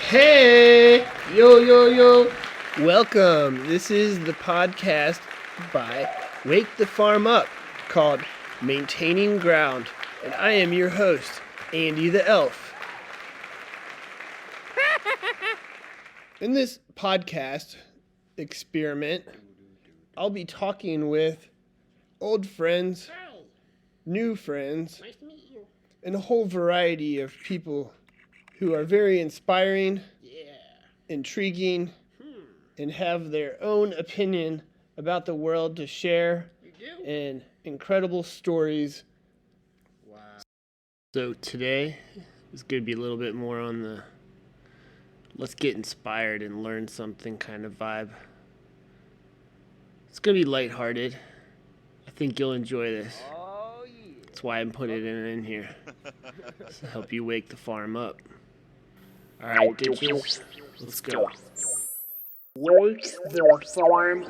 Hey! Yo! Welcome. This is the podcast by Wake the Farm Up called Maintaining Ground. And I am your host, Andy the Elf. In this podcast experiment, I'll be talking with old friends, new friends, Nice to meet you. and a whole variety of people who are very inspiring, intriguing, and have their own opinion about the world to share, and incredible stories. Wow. So today is going to be a little bit more on the let's get inspired and learn something kind of vibe. It's going to be lighthearted. I think you'll enjoy this. Oh, yeah. That's why I'm putting it in here. To help you wake the farm up. Alright, ditches, let's go. Wake the farm Do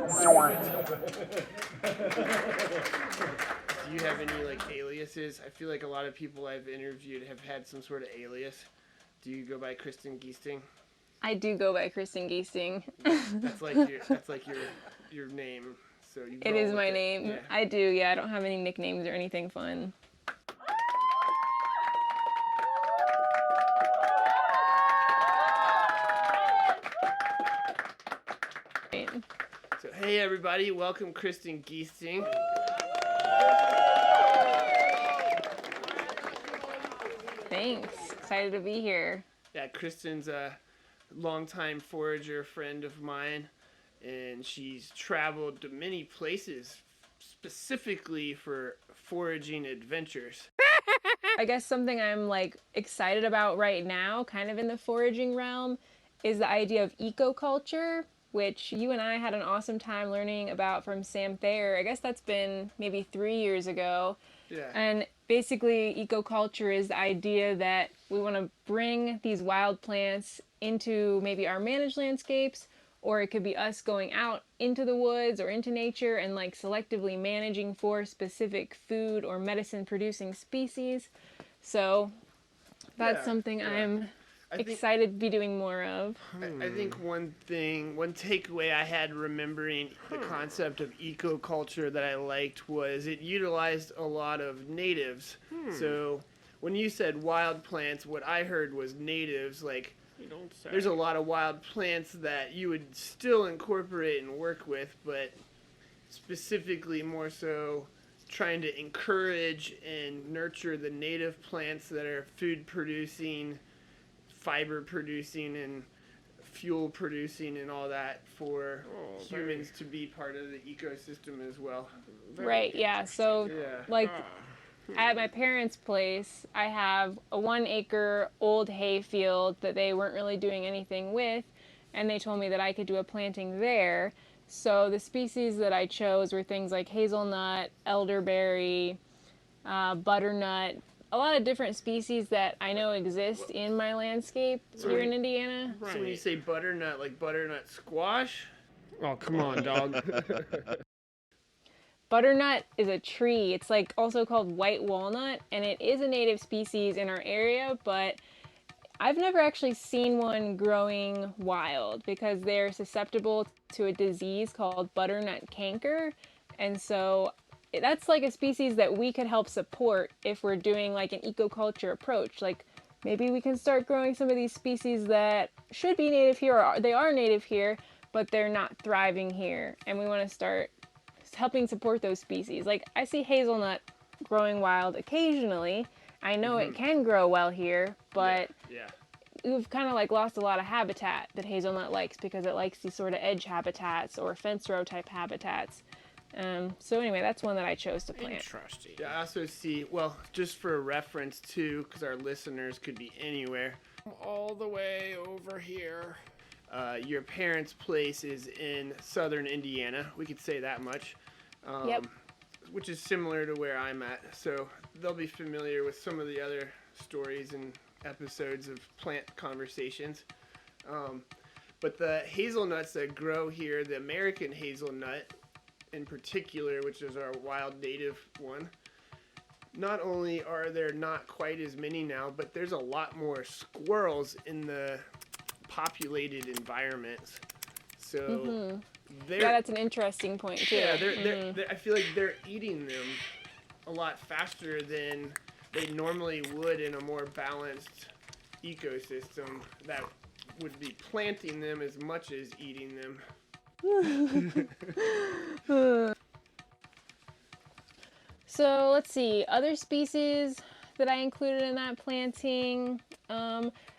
you have any aliases? I feel like a lot of people I've interviewed have had some sort of alias. Do you go by Kristen Giesting? I do go by Kristen Giesting. That's like your name. So you It is my name. Yeah. I do, yeah. I don't have any nicknames or anything fun. So hey everybody, welcome Kristen Giesting. Thanks. Excited to be here. Yeah, Kristen's a longtime forager friend of mine, and she's traveled to many places specifically for foraging adventures. I guess something I'm excited about right now, kind of in the foraging realm, is the idea of ecoculture, which you and I had an awesome time learning about from Sam Thayer. I guess that's been maybe 3 years ago. Yeah. And basically, ecoculture is the idea that we want to bring these wild plants into maybe our managed landscapes, or it could be us going out into the woods or into nature and selectively managing for specific food or medicine producing species. So that's something I'm excited to be doing more of. I think one takeaway I had remembering the concept of ecoculture that I liked was it utilized a lot of natives. So when you said wild plants, what I heard was natives. There's a lot of wild plants that you would still incorporate and work with, but specifically more so trying to encourage and nurture the native plants that are food producing, fiber producing, and fuel producing and all that for humans to be part of the ecosystem as well. Right, yeah. So at my parents' place, I have a 1 acre old hay field that they weren't really doing anything with, and they told me that I could do a planting there. So the species that I chose were things like hazelnut, elderberry, butternut, a lot of different species that I know exist in my landscape here in Indiana. So when you say butternut, like butternut squash? Oh, come on, dog. Butternut is a tree. It's also called white walnut, and it is a native species in our area, but I've never actually seen one growing wild because they're susceptible to a disease called butternut canker. And so that's a species that we could help support if we're doing an ecoculture approach. Maybe we can start growing some of these species that should be native here, or they are native here, but they're not thriving here. And we want to start helping support those species. I see hazelnut growing wild occasionally. I know it can grow well here, but we've kind of lost a lot of habitat that hazelnut likes because it likes these sort of edge habitats or fence row type habitats. So anyway, that's one that I chose to plant. Interesting. Yeah, I also see, well, just for reference too, because our listeners could be anywhere. All the way over here. Your parents' place is in southern Indiana. We could say that much. Yep. Which is similar to where I'm at. So they'll be familiar with some of the other stories and episodes of plant conversations. But the hazelnuts that grow here, the American hazelnut in particular, which is our wild native one, not only are there not quite as many now, but there's a lot more squirrels in the populated environments. So Yeah, that's an interesting point too. yeah, I feel like they're eating them a lot faster than they normally would in a more balanced ecosystem that would be planting them as much as eating them. So let's see, other species that I included in that planting.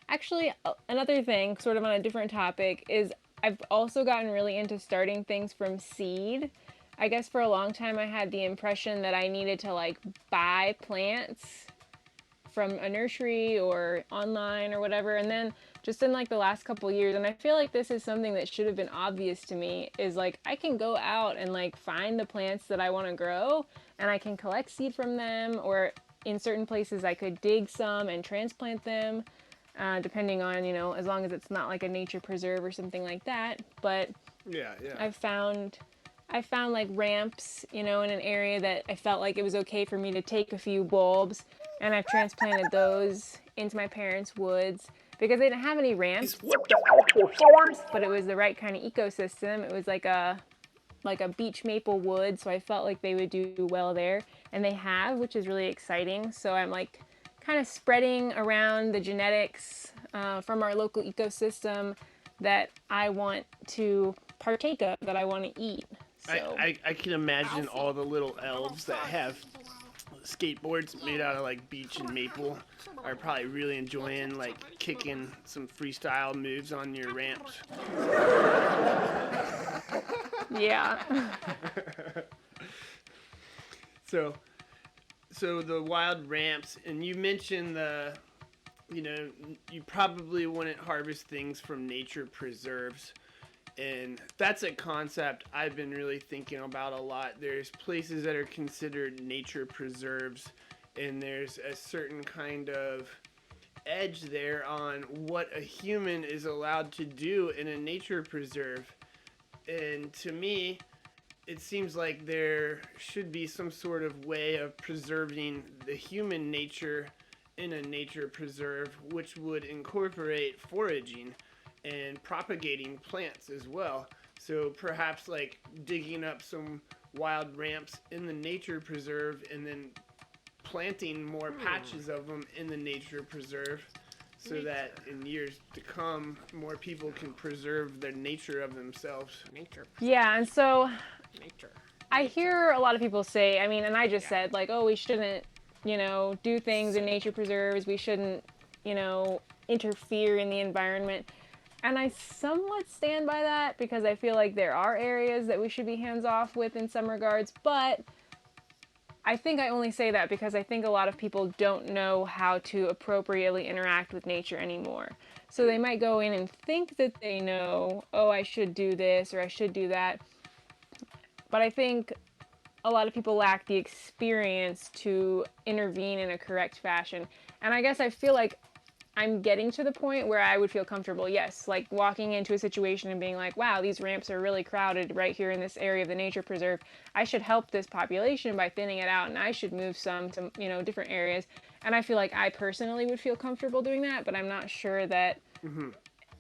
Actually, another thing, sort of on a different topic, is I've also gotten really into starting things from seed. I guess for a long time I had the impression that I needed to like buy plants from a nursery or online or whatever, and then just in like the last couple years, and I feel like this is something that should have been obvious to me, is like I can go out and like find the plants that I want to grow, and I can collect seed from them, or in certain places I could dig some and transplant them, depending on, you know, as long as it's not like a nature preserve or something like that. But Yeah. I found like ramps, you know, in an area that I felt like it was okay for me to take a few bulbs, and I've transplanted those into my parents' woods because they didn't have any ramps, but it was the right kind of ecosystem. It was like a beech maple wood, so I felt like they would do well there, and they have, which is really exciting. So I'm like kind of spreading around the genetics from our local ecosystem that I want to partake of, that I want to eat. So I can imagine all the little elves that have skateboards made out of like beech and maple are probably really enjoying like kicking some freestyle moves on your ramps. yeah. So the wild ramps, and you mentioned you probably wouldn't harvest things from nature preserves. And that's a concept I've been really thinking about a lot. There's places that are considered nature preserves, and there's a certain kind of edge there on what a human is allowed to do in a nature preserve. And to me, it seems like there should be some sort of way of preserving the human nature in a nature preserve, which would incorporate foraging and propagating plants as well. So perhaps like digging up some wild ramps in the nature preserve and then planting more patches of them in the nature preserve, so that in years to come more people can preserve the nature of themselves. Yeah, and so I hear a lot of people say, I mean, and I just said like, oh, we shouldn't, you know, do things in nature preserves. We shouldn't, you know, interfere in the environment. And I somewhat stand by that, because I feel like there are areas that we should be hands off with in some regards, but I think I only say that because I think a lot of people don't know how to appropriately interact with nature anymore. So they might go in and think that they know, oh, I should do this or I should do that. But I think a lot of people lack the experience to intervene in a correct fashion. And I guess I feel like I'm getting to the point where I would feel comfortable, yes, like walking into a situation and being like, wow, these ramps are really crowded right here in this area of the nature preserve. I should help this population by thinning it out, and I should move some to, you know, different areas. And I feel like I personally would feel comfortable doing that, but I'm not sure that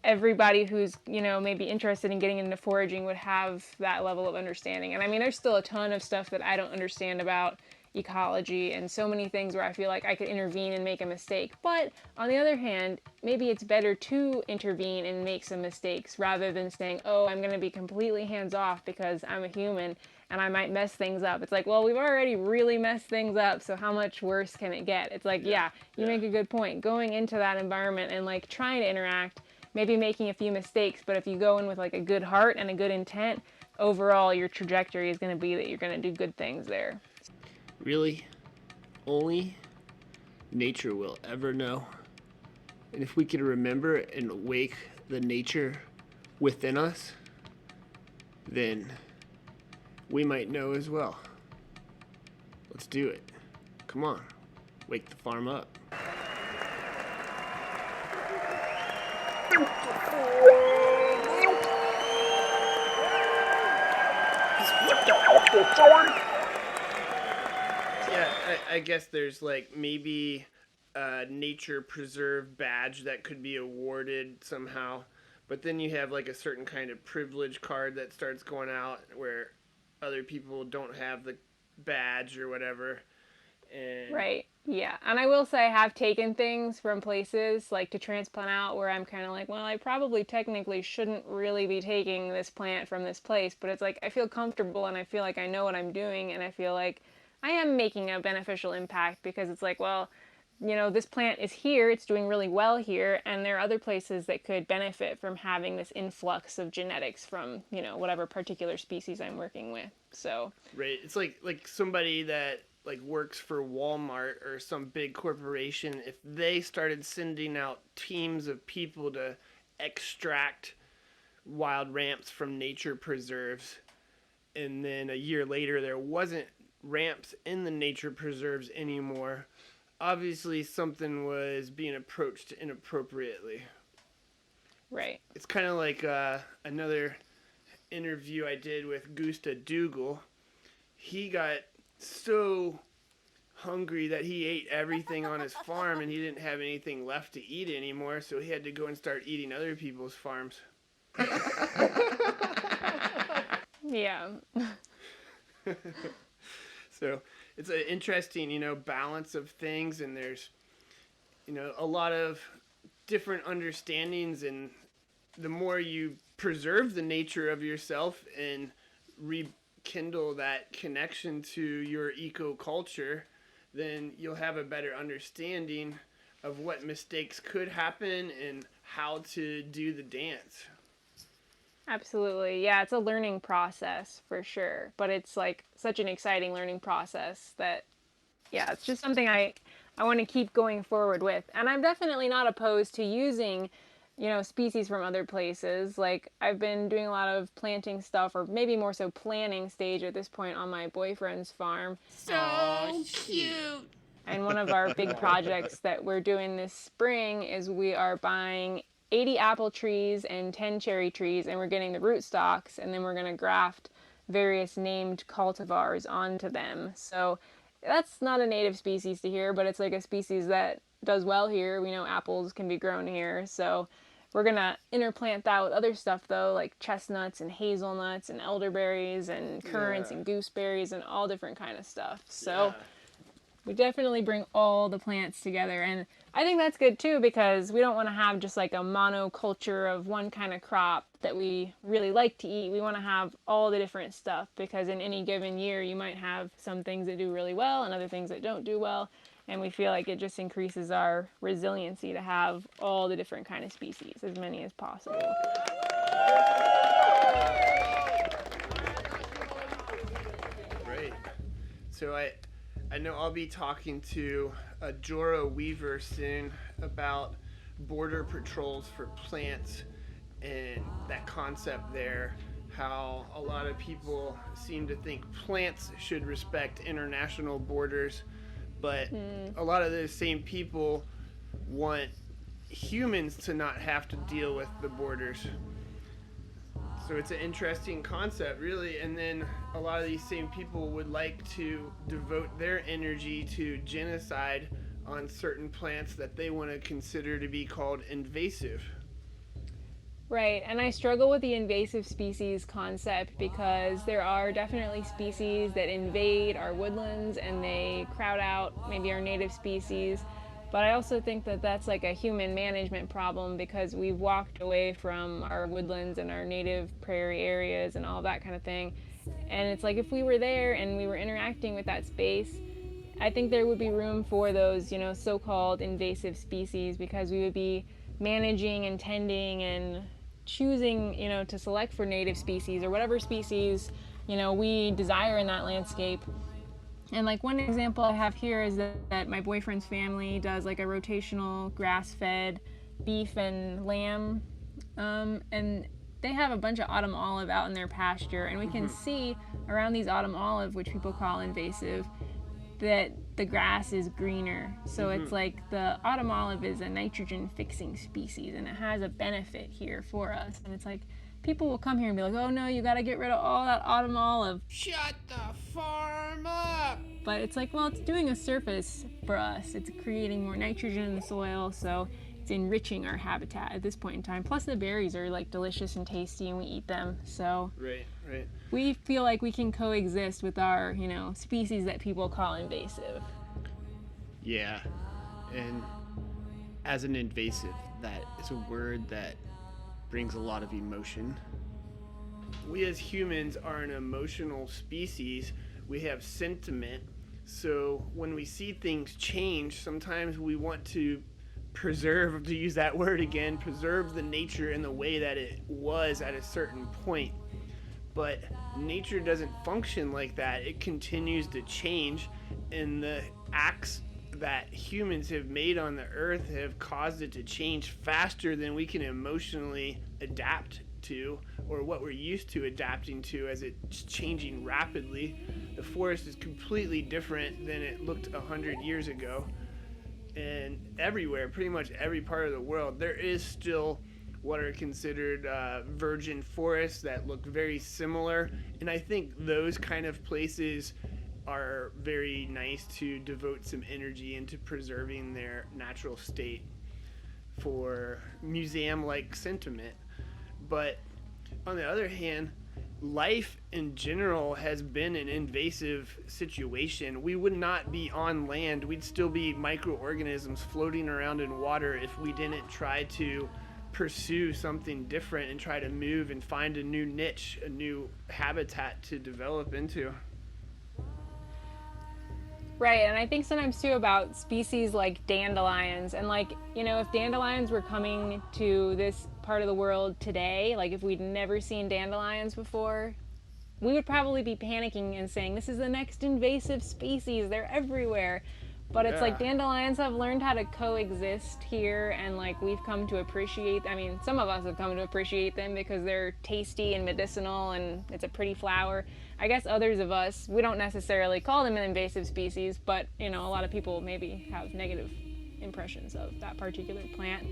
everybody who's, you know, maybe interested in getting into foraging would have that level of understanding. And I mean, there's still a ton of stuff that I don't understand about ecology and so many things where I feel like I could intervene and make a mistake. But on the other hand, maybe it's better to intervene and make some mistakes rather than saying, oh, I'm going to be completely hands off because I'm a human and I might mess things up. It's like, well, we've already really messed things up, so how much worse can it get? It's like, yeah, you make a good point. Going into that environment and like trying to interact, maybe making a few mistakes, but if you go in with like a good heart and a good intent, overall your trajectory is going to be that you're going to do good things there. Really, only nature will ever know. And if we can remember and wake the nature within us, then we might know as well. Let's do it. Come on, wake the farm up. Yeah, I guess there's like maybe a nature preserve badge that could be awarded somehow, but then you have like a certain kind of privilege card that starts going out where other people don't have the badge or whatever. And Right. Yeah. And I will say I have taken things from places like to transplant out where I'm kind of like, well, I probably technically shouldn't really be taking this plant from this place, but it's like I feel comfortable and I feel like I know what I'm doing and I feel like I am making a beneficial impact because it's like, well, this plant is here, it's doing really well here, and there are other places that could benefit from having this influx of genetics from, whatever particular species I'm working with. So, right, it's like somebody that like works for Walmart or some big corporation, if they started sending out teams of people to extract wild ramps from nature preserves, and then a year later there wasn't ramps in the nature preserves anymore, obviously something was being approached inappropriately. right. It's kind of like another interview I did with Gusta Dougal. He got so hungry that he ate everything on his farm and he didn't have anything left to eat anymore, so he had to go and start eating other people's farms. Yeah. So it's an interesting, balance of things, and there's, a lot of different understandings, and the more you preserve the nature of yourself and rekindle that connection to your eco-culture, then you'll have a better understanding of what mistakes could happen and how to do the dance. Absolutely. Yeah, it's a learning process for sure, but it's like such an exciting learning process that yeah, it's just something I want to keep going forward with. And I'm definitely not opposed to using, species from other places. Like I've been doing a lot of planting stuff, or maybe more so planning stage at this point on my boyfriend's farm. So cute. And one of our big projects that we're doing this spring is we are buying 80 apple trees and 10 cherry trees, and we're getting the rootstocks, and then we're going to graft various named cultivars onto them. So that's not a native species to here, but it's like a species that does well here. We know apples can be grown here, so we're going to interplant that with other stuff, though, like chestnuts and hazelnuts and elderberries and currants and gooseberries and all different kind of stuff. So we definitely bring all the plants together, and I think that's good too, because we don't want to have just like a monoculture of one kind of crop that we really like to eat. We want to have all the different stuff, because in any given year you might have some things that do really well and other things that don't do well, and we feel like it just increases our resiliency to have all the different kind of species, as many as possible. Right. So I know I'll be talking to a Jorah Weaver soon about border patrols for plants and that concept there, how a lot of people seem to think plants should respect international borders, but a lot of those same people want humans to not have to deal with the borders. So it's an interesting concept, really. And then a lot of these same people would like to devote their energy to genocide on certain plants that they want to consider to be called invasive. Right, and I struggle with the invasive species concept because there are definitely species that invade our woodlands and they crowd out maybe our native species. But I also think that that's like a human management problem, because we've walked away from our woodlands and our native prairie areas and all that kind of thing. And it's like if we were there and we were interacting with that space, I think there would be room for those, so-called invasive species, because we would be managing and tending and choosing, to select for native species or whatever species, we desire in that landscape. And like one example I have here is that my boyfriend's family does like a rotational grass-fed beef and lamb, and they have a bunch of autumn olive out in their pasture, and we can see around these autumn olive, which people call invasive, that the grass is greener. So it's like the autumn olive is a nitrogen fixing species, and it has a benefit here for us. And it's like people will come here and be like, oh no, you got to get rid of all that autumn olive. Shut the farm up! But it's like, well, it's doing a service for us. It's creating more nitrogen in the soil, so it's enriching our habitat at this point in time. Plus the berries are like delicious and tasty and we eat them. So Right. we feel like we can coexist with our, species that people call invasive. Yeah. And as an invasive, that is a word that brings a lot of emotion. We as humans are an emotional species. We have sentiment. So when we see things change, sometimes we want to preserve, to use that word again, preserve the nature in the way that it was at a certain point. But nature doesn't function like that. It continues to change, and the acts that humans have made on the earth have caused it to change faster than we can emotionally adapt to, or what we're used to adapting to, as it's changing rapidly. The forest is completely different than it looked 100 years ago. And everywhere, pretty much every part of the world, there is still what are considered virgin forests that look very similar. And I think those kind of places are very nice to devote some energy into preserving their natural state for museum-like sentiment. But on the other hand, life in general has been an invasive situation. We would not be on land. We'd still be microorganisms floating around in water if we didn't try to pursue something different and try to move and find a new niche, a new habitat to develop into. Right, and I think sometimes too about species like dandelions, and if dandelions were coming to this part of the world today, like if we'd never seen dandelions before, we would probably be panicking and saying, this is the next invasive species, they're everywhere. But it's like dandelions have learned how to coexist here, and we've come to appreciate, some of us have come to appreciate them because they're tasty and medicinal and it's a pretty flower. I guess others of us, we don't necessarily call them an invasive species, but a lot of people maybe have negative impressions of that particular plant.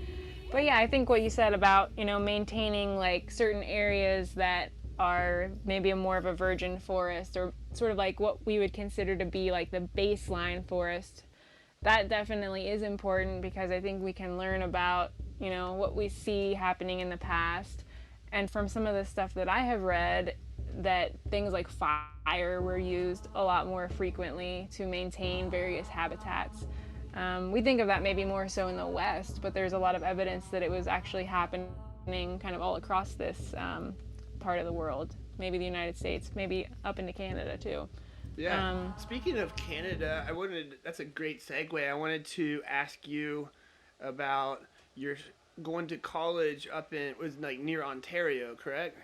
But yeah, I think what you said about, maintaining certain areas that are maybe more of a virgin forest, or sort of like what we would consider to be like the baseline forest, that definitely is important, because I think we can learn about, what we see happening in the past. And from some of the stuff that I have read, that things like fire were used a lot more frequently to maintain various habitats. We think of that maybe more so in the West, but there's a lot of evidence that it was actually happening kind of all across this part of the world. Maybe the United States, maybe up into Canada too. Yeah. Speaking of Canada, that's a great segue. I wanted to ask you about your going to college up in, was near Ontario, correct?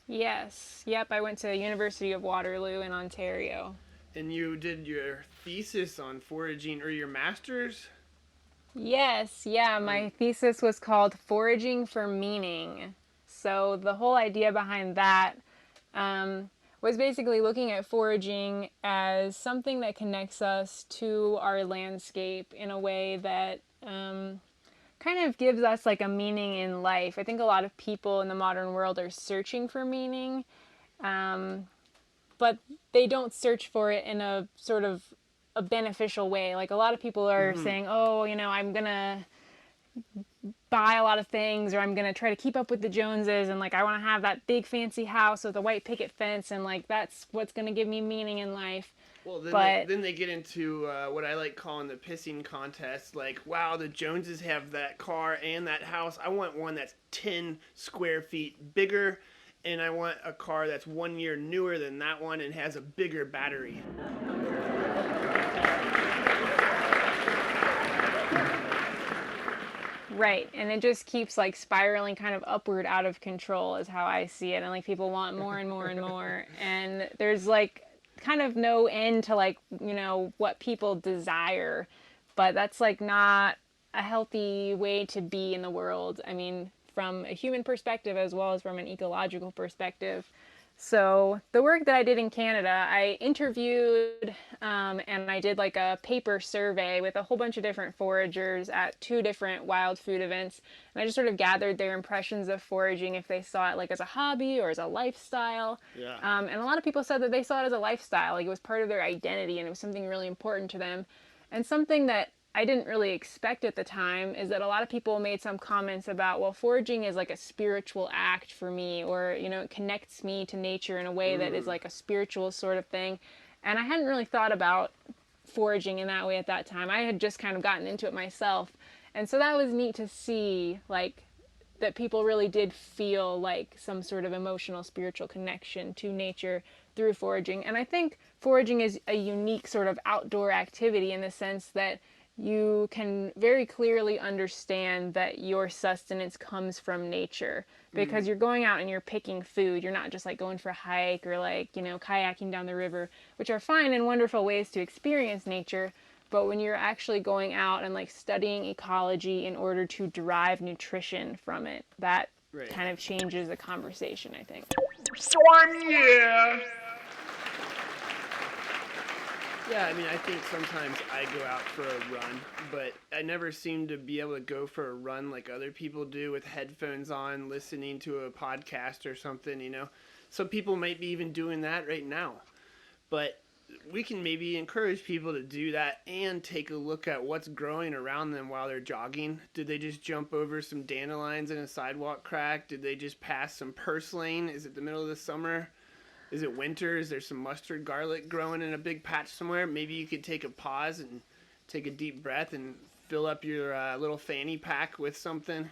Yes. Yep. I went to University of Waterloo in Ontario. And you did your thesis on foraging, or your master's? Yes. Yeah. My thesis was called Foraging for Meaning. So the whole idea behind that was basically looking at foraging as something that connects us to our landscape in a way that kind of gives us a meaning in life. I think a lot of people in the modern world are searching for meaning, but they don't search for it in a sort of a beneficial way. A lot of people are saying, oh, I'm gonna buy a lot of things, or I'm gonna try to keep up with the Joneses, and I want to have that big fancy house with a white picket fence, and that's what's gonna give me meaning in life. Well, then they get into what I like calling the pissing contest. Wow, the Joneses have that car and that house. I want one that's 10 square feet bigger, and I want a car that's 1 year newer than that one and has a bigger battery. Right, and it just keeps spiraling kind of upward out of control is how I see it, and people want more and more and more, and there's kind of no end to what people desire, but that's not a healthy way to be in the world. From a human perspective as well as from an ecological perspective. So the work that I did in Canada, I interviewed and I did like a paper survey with a whole bunch of different foragers at 2 different wild food events. And I just sort of gathered their impressions of foraging, if they saw it like as a hobby or as a lifestyle. Yeah. And a lot of people said that they saw it as a lifestyle, like it was part of their identity and it was something really important to them. And something that I didn't really expect at the time is that a lot of people made some comments about, well, foraging is like a spiritual act for me, or, you know, it connects me to nature in a way that is like a spiritual sort of thing. And I hadn't really thought about foraging in that way at that time. I had just kind of gotten into it myself. And so that was neat to see, like, that people really did feel like some sort of emotional, spiritual connection to nature through foraging. And I think foraging is a unique sort of outdoor activity in the sense that you can very clearly understand that your sustenance comes from nature, because you're going out and you're picking food. You're not just like going for a hike or like, you know, kayaking down the river, which are fine and wonderful ways to experience nature. But when you're actually going out and like studying ecology in order to derive nutrition from it, that kind of changes the conversation, I think. Yeah, I mean, I think sometimes I go out for a run, but I never seem to be able to go for a run like other people do with headphones on, listening to a podcast or something, you know. Some people might be even doing that right now. But we can maybe encourage people to do that and take a look at what's growing around them while they're jogging. Did they just jump over some dandelions in a sidewalk crack? Did they just pass some purslane? Is it the middle of the summer? Is it winter? Is there some mustard garlic growing in a big patch somewhere? Maybe you could take a pause and take a deep breath and fill up your little fanny pack with something.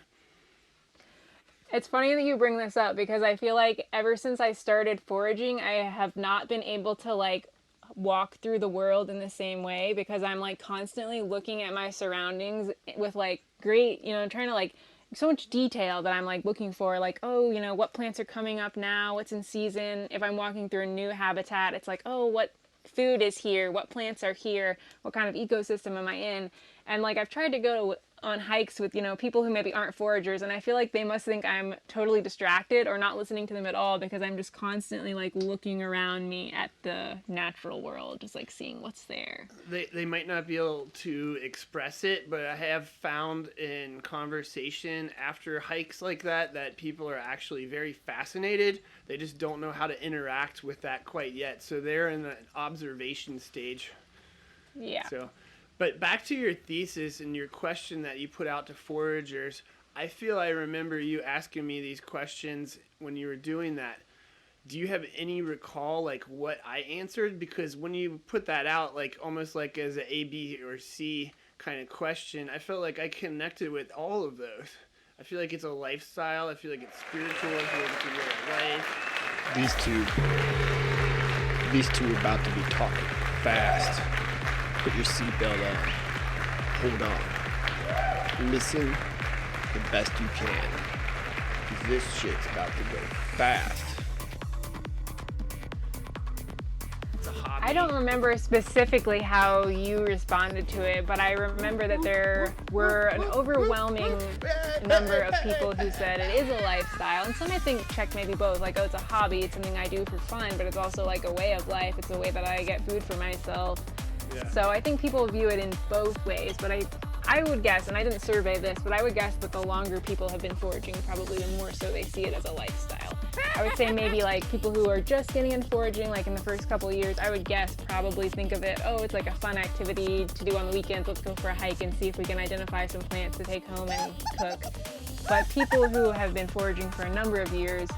It's funny that you bring this up, because I feel like ever since I started foraging, I have not been able to like walk through the world in the same way, because I'm like constantly looking at my surroundings with like great, you know, trying to like so much detail that I'm like looking for, like, oh, you know, what plants are coming up now, what's in season. If I'm walking through a new habitat, it's like, oh, what food is here, what plants are here, what kind of ecosystem am I in. And like I've tried to go on hikes with, you know, people who maybe aren't foragers, and I feel like they must think I'm totally distracted or not listening to them at all, because I'm just constantly like looking around me at the natural world, just like seeing what's there. They might not be able to express it, but I have found in conversation after hikes like that people are actually very fascinated. They just don't know how to interact with that quite yet, so they're in an observation stage. Yeah. But back to your thesis and your question that you put out to foragers, I feel I remember you asking me these questions when you were doing that. Do you have any recall, like, what I answered? Because when you put that out, like, almost like as an A, B, or C kind of question, I felt like I connected with all of those. I feel like it's a lifestyle. I feel like it's spiritual. I feel like it's a way of life. These two are about to be talking fast. Put your seatbelt on. Hold on. Listen the best you can. 'Cause this shit's about to go fast. It's a hobby. I don't remember specifically how you responded to it, but I remember that there were an overwhelming number of people who said it is a lifestyle, and some I think check maybe both, like, oh, it's a hobby, it's something I do for fun, but it's also like a way of life, it's a way that I get food for myself. Yeah. So I think people view it in both ways, but I would guess, and I didn't survey this, but I would guess that the longer people have been foraging, probably the more so they see it as a lifestyle. I would say maybe like people who are just getting into foraging, like in the first couple of years, I would guess probably think of it, oh, it's like a fun activity to do on the weekends. Let's go for a hike and see if we can identify some plants to take home and cook. But people who have been foraging for a number of years,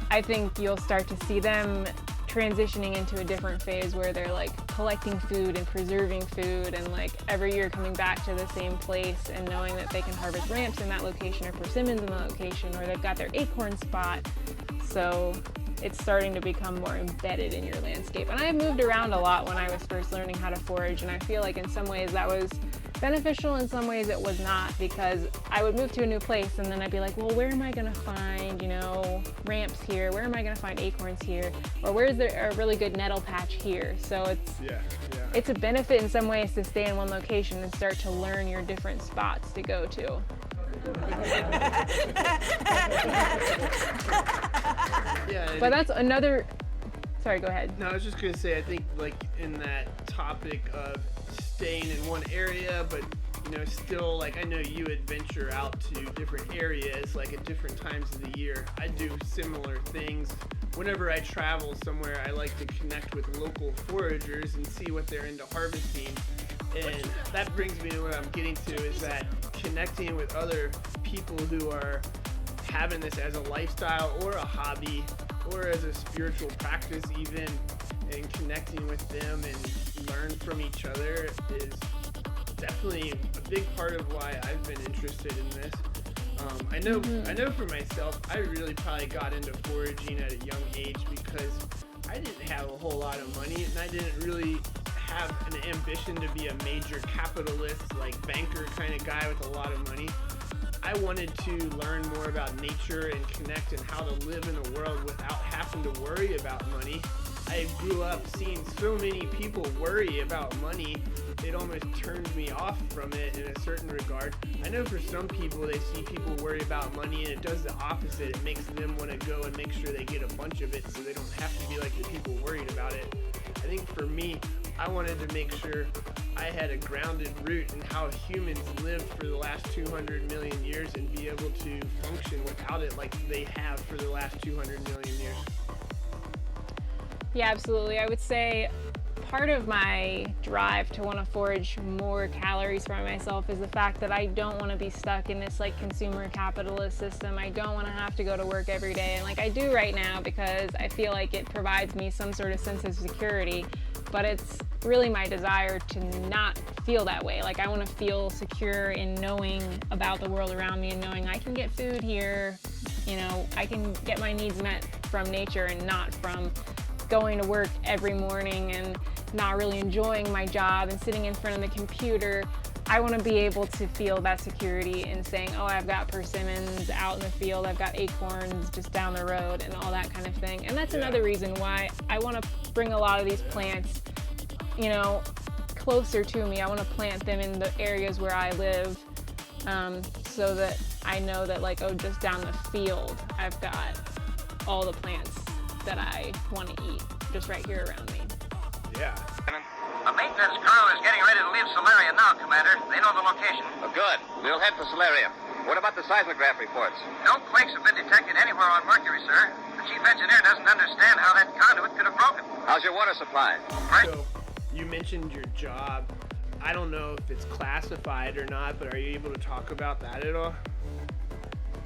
I think you'll start to see them transitioning into a different phase where they're like collecting food and preserving food, and like every year coming back to the same place and knowing that they can harvest ramps in that location or persimmons in that location, or they've got their acorn spot. So it's starting to become more embedded in your landscape. And I moved around a lot when I was first learning how to forage, and I feel like in some ways that was beneficial, in some ways it was not, because I would move to a new place and then I'd be like, well, where am I going to find, you know, ramps here? Where am I going to find acorns here? Or where's there a really good nettle patch here? So it's a benefit in some ways to stay in one location and start to learn your different spots to go to. Yeah. But that's another. Sorry, go ahead. No, I was just gonna say, I think like in that topic of staying in one area, but still, like, I know you would venture out to different areas, like at different times of the year. I do similar things. Whenever I travel somewhere, I like to connect with local foragers and see what they're into harvesting. And that brings me to what I'm getting to, is that connecting with other people who are having this as a lifestyle or a hobby or as a spiritual practice even, and connecting with them and learn from each other is definitely a big part of why I've been interested in this. I know for myself, I really probably got into foraging at a young age because I didn't have a whole lot of money, and I didn't really have an ambition to be a major capitalist, like banker kind of guy with a lot of money. I wanted to learn more about nature and connect and how to live in a world without having to worry about money. I grew up seeing so many people worry about money, it almost turned me off from it in a certain regard. I know for some people, they see people worry about money and it does the opposite. It makes them want to go and make sure they get a bunch of it so they don't have to be like the people worried about it. I think for me, I wanted to make sure I had a grounded root in how humans lived for the last 200 million years and be able to function without it like they have for the last 200 million years. Yeah, absolutely. I would say part of my drive to want to forage more calories for myself is the fact that I don't want to be stuck in this like consumer capitalist system. I don't want to have to go to work every day, and like I do right now because I feel like it provides me some sort of sense of security, but it's really my desire to not feel that way. Like I want to feel secure in knowing about the world around me and knowing I can get food here, I can get my needs met from nature and not from going to work every morning and not really enjoying my job and sitting in front of the computer. I want to be able to feel that security in saying, oh, I've got persimmons out in the field, I've got acorns just down the road and all that kind of thing. And that's another reason why I want to bring a lot of these plants, closer to me. I want to plant them in the areas where I live, so that I know that just down the field, I've got all the plants that I want to eat just right here around me. Yeah. The maintenance crew is getting ready to leave Solaria now, Commander. They know the location. Oh, good. We'll head for Solaria. What about the seismograph reports? No quakes have been detected anywhere on Mercury, sir. The chief engineer doesn't understand how that conduit could have broken. How's your water supply? Right. So, you mentioned your job. I don't know if it's classified or not, but are you able to talk about that at all?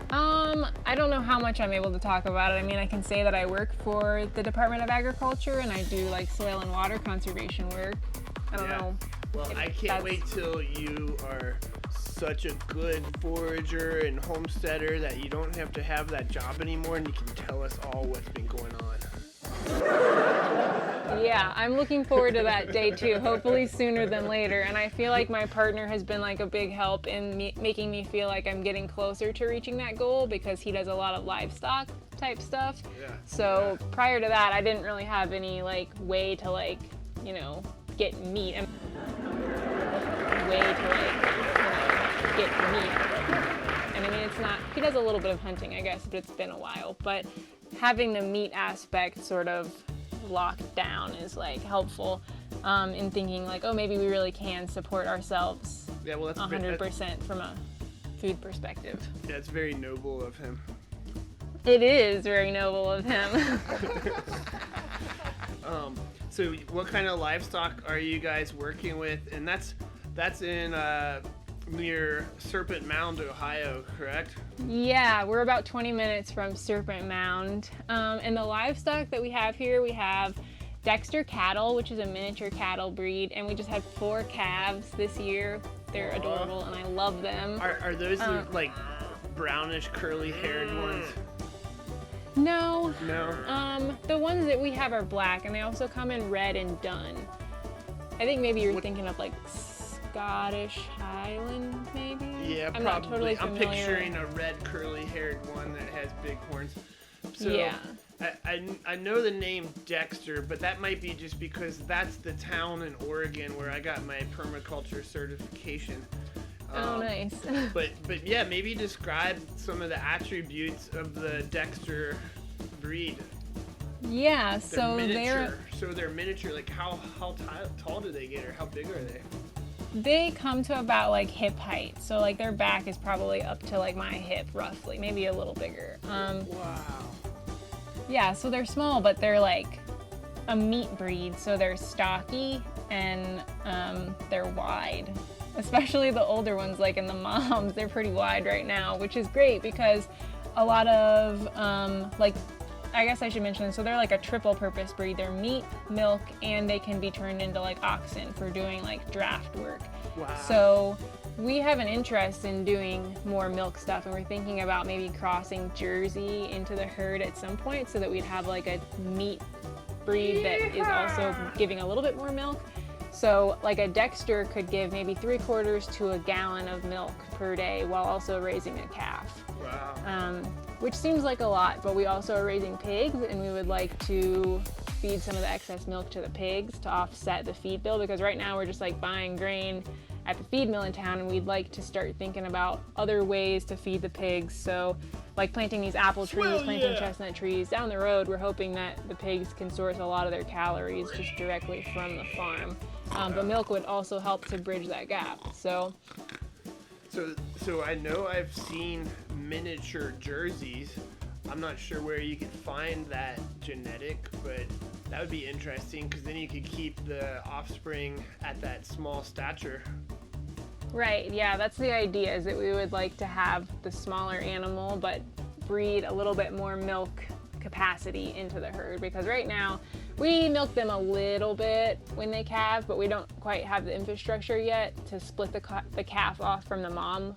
I don't know how much I'm able to talk about it. I mean, I can say that I work for the Department of Agriculture and I do soil and water conservation work. I don't know. Well, I can't wait till you are such a good forager and homesteader that you don't have to have that job anymore and you can tell us all what's been going on. Yeah, I'm looking forward to that day too, hopefully sooner than later. And I feel like my partner has been a big help in making me feel like I'm getting closer to reaching that goal because he does a lot of livestock type stuff. Yeah. So prior to that, I didn't really have any way to get meat. Get meat. And I mean, it's not, he does a little bit of hunting, I guess, but it's been a while. But having the meat aspect sort of locked down is helpful in thinking oh, maybe we really can support ourselves 100% from a food perspective. Yeah, it's very noble of him. It is very noble of him. So what kind of livestock are you guys working with? And that's in near Serpent Mound, Ohio, correct? Yeah, we're about 20 minutes from Serpent Mound. And the livestock that we have here, we have Dexter cattle, which is a miniature cattle breed, and we just had 4 calves this year. They're adorable, and I love them. Are those the brownish, curly-haired ones? No. No? The ones that we have are black, and they also come in red and dun. I think maybe you're thinking of Scottish Highland, maybe? Yeah, I'm probably. not totally I'm familiar. picturing a red curly-haired one that has big horns. So Yeah. I know the name Dexter, but that might be just because that's the town in Oregon where I got my permaculture certification. Oh, nice. But yeah, maybe describe some of the attributes of the Dexter breed. Yeah, They're so miniature. So they're miniature. Like how tall do they get, or how big are they? they come to about like hip height. So like their back is probably up to like my hip roughly, maybe a little bigger. Wow. Yeah, so they're small, but they're like a meat breed, so they're stocky and they're wide. Especially the older ones, like in the moms, they're pretty wide right now, which is great because a lot of like, I guess I should mention, so they're like a triple purpose breed. They're meat, milk, and they can be turned into like oxen for doing like draft work. Wow. So we have an interest in doing more milk stuff, and we're thinking about maybe crossing Jersey into the herd at some point so that we'd have like a meat breed that is also giving a little bit more milk. So like a Dexter could give maybe 3/4 to a gallon of milk per day while also raising a calf. Wow. Which seems like a lot, but we also are raising pigs, and we would like to feed some of the excess milk to the pigs to offset the feed bill, because right now we're just like buying grain at the feed mill in town, and we'd like to start thinking about other ways to feed the pigs. So like planting these apple trees, planting chestnut trees. Down the road, we're hoping that the pigs can source a lot of their calories just directly from the farm. But milk would also help to bridge that gap. So I know I've seen miniature jerseys. I'm not sure where you could find that genetic, but that would be interesting because then you could keep the offspring at that small stature. right, yeah, that's the idea, is that we would like to have the smaller animal but breed a little bit more milk capacity into the herd, because right now we milk them a little bit when they calve, but we don't quite have the infrastructure yet to split the calf off from the mom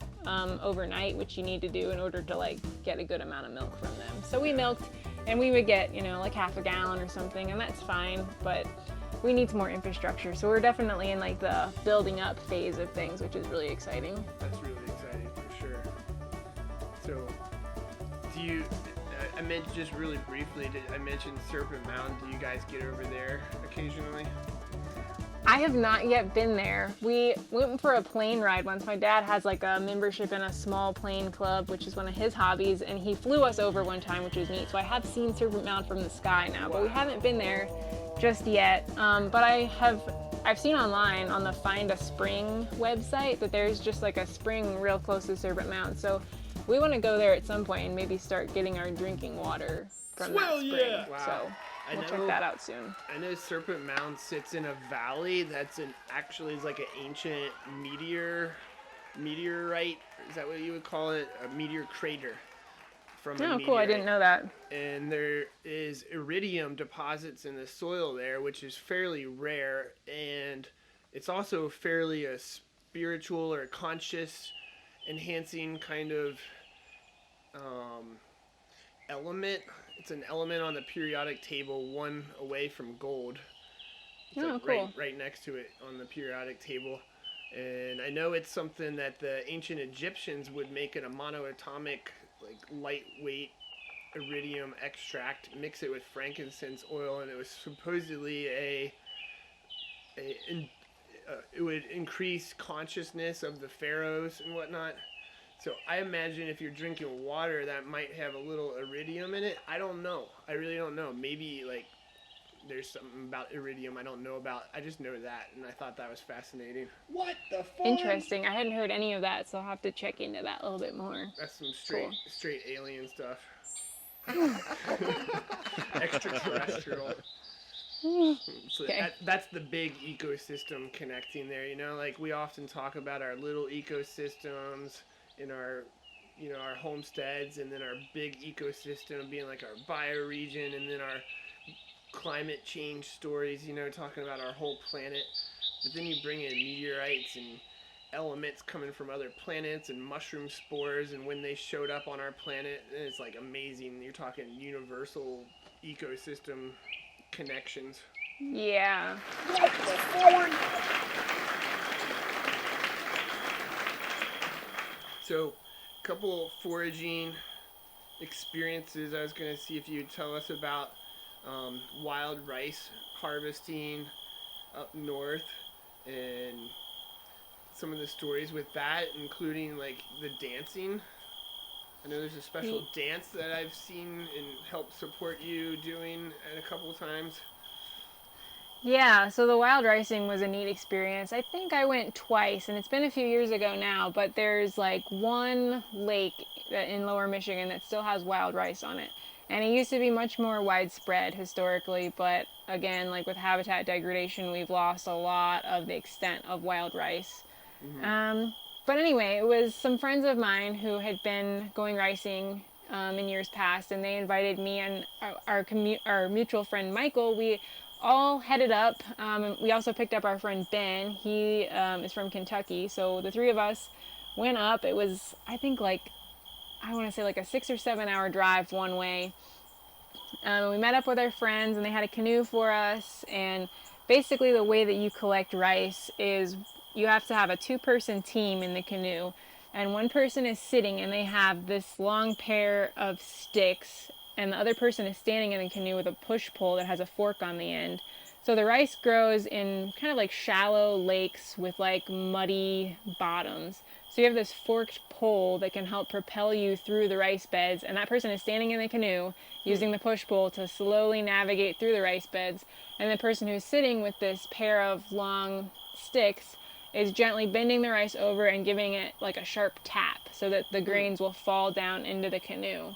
overnight, which you need to do in order to like get a good amount of milk from them. So we milked, and we would get, you know, like half a gallon or something, and that's fine, but we need some more infrastructure. So we're definitely in like the building up phase of things, which is really exciting. That's really exciting for sure. So, do you? I meant just really briefly. I mentioned Serpent Mound. Do you guys get over there occasionally? I have not yet been there. We went for a plane ride once. My dad has like a membership in a small plane club, which is one of his hobbies, and he flew us over one time, which was neat. So I have seen Serpent Mound from the sky now, but we haven't been there just yet. But I've seen online on the Find a Spring website that there's just like a spring real close to Serpent Mound. So we want to go there at some point and maybe start getting our drinking water from that spring. Yeah. Wow. So we'll check that out soon. I know Serpent Mound sits in a valley that's actually is like an ancient meteorite. Is that what you would call it? A meteor crater from a meteorite. Cool. I didn't know that. And there is iridium deposits in the soil there, which is fairly rare, and it's also fairly a spiritual or conscious enhancing kind of element. It's an element on the periodic table, one away from gold. It's cool. right next to it on the periodic table. And I know it's something that the ancient Egyptians would make in a monoatomic, like lightweight iridium extract, mix it with frankincense oil, and it was supposedly it would increase consciousness of the pharaohs and whatnot. So I imagine if you're drinking water that might have a little iridium in it. I don't know. I really don't know. Maybe like there's something about iridium I don't know about. I just know that, and I thought that was fascinating. What the fuck? Interesting. I hadn't heard any of that, so I'll have to check into that a little bit more. That's some Cool. straight alien stuff. Extraterrestrial. So Okay. that's the big ecosystem connecting there, you know, like we often talk about our little ecosystems in our, you know, our homesteads, and then our big ecosystem being like our bioregion, and then our climate change stories, you know, talking about our whole planet. But then you bring in meteorites and elements coming from other planets and mushroom spores, and when they showed up on our planet, and it's like amazing. You're talking universal ecosystem connections. Yeah. So, a couple foraging experiences. I was going to see if you'd tell us about wild rice harvesting up north, and some of the stories with that, including like the dancing. I know there's a special dance that I've seen and helped support you doing a couple times. Yeah, so the wild ricing was a neat experience. I think I went twice, and it's been a few years ago now, but there's like one lake in lower Michigan that still has wild rice on it. And it used to be much more widespread historically, but again, like with habitat degradation, we've lost a lot of the extent of wild rice. But anyway, it was some friends of mine who had been going ricing in years past, and they invited me and our mutual friend Michael. We all headed up. We also picked up our friend Ben. He is from Kentucky, so the three of us went up. It was, I think, I want to say a 6 or 7 hour drive one way. We met up with our friends, and they had a canoe for us. And basically, the way that you collect rice is you have to have a 2-person team in the canoe, and one person is sitting, and they have this long pair of sticks, and the other person is standing in the canoe with a push pole that has a fork on the end. So the rice grows in kind of like shallow lakes with muddy bottoms. So you have this forked pole that can help propel you through the rice beds, and that person is standing in the canoe using the push pole to slowly navigate through the rice beds. And the person who's sitting with this pair of long sticks is gently bending the rice over and giving it a sharp tap so that the grains will fall down into the canoe.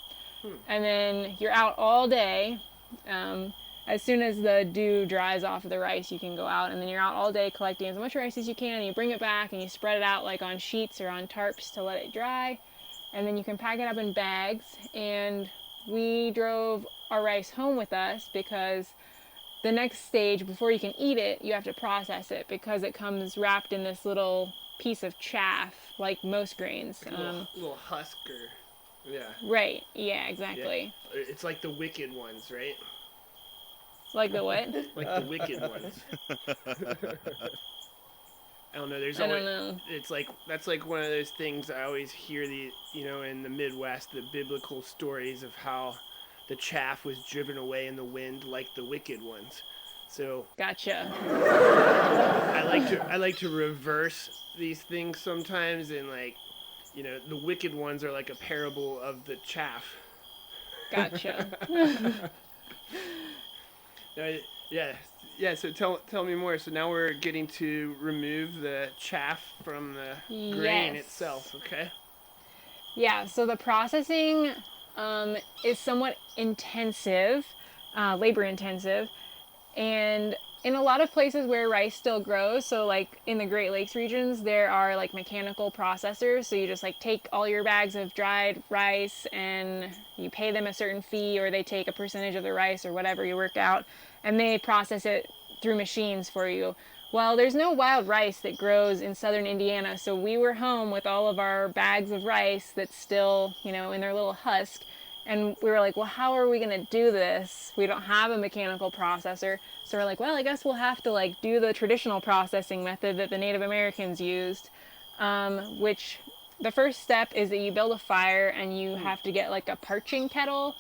And then you're out all day. As soon as the dew dries off of the rice, you can go out, and then you're out all day collecting as much rice as you can, and you bring it back and you spread it out on sheets or on tarps to let it dry, and then you can pack it up in bags. And we drove our rice home with us because the next stage, before you can eat it, you have to process it because it comes wrapped in this little piece of chaff, like most grains. Little husker. Yeah. Right. Yeah, exactly. Yeah. It's like the wicked ones, right? Like the what? Like the wicked ones. I don't know. I don't know. It's that's one of those things I always hear in the Midwest, the biblical stories of how the chaff was driven away in the wind like the wicked ones. So Gotcha. I like to reverse these things sometimes, and the wicked ones are like a parable of the chaff. Gotcha. Yeah. So tell me more. So now we're getting to remove the chaff from the grain itself. Okay. Yeah. So the processing is somewhat intensive, labor intensive, and in a lot of places where rice still grows, so in the Great Lakes regions, there are mechanical processors. So you just take all your bags of dried rice and you pay them a certain fee, or they take a percentage of the rice or whatever you work out, and they process it through machines for you. Well, there's no wild rice that grows in southern Indiana, so we were home with all of our bags of rice that's still, in their little husk. And we were like, well, how are we going to do this? We don't have a mechanical processor. So we're like, well, I guess we'll have to do the traditional processing method that the Native Americans used, which the first step is that you build a fire and you have to get a parching kettle.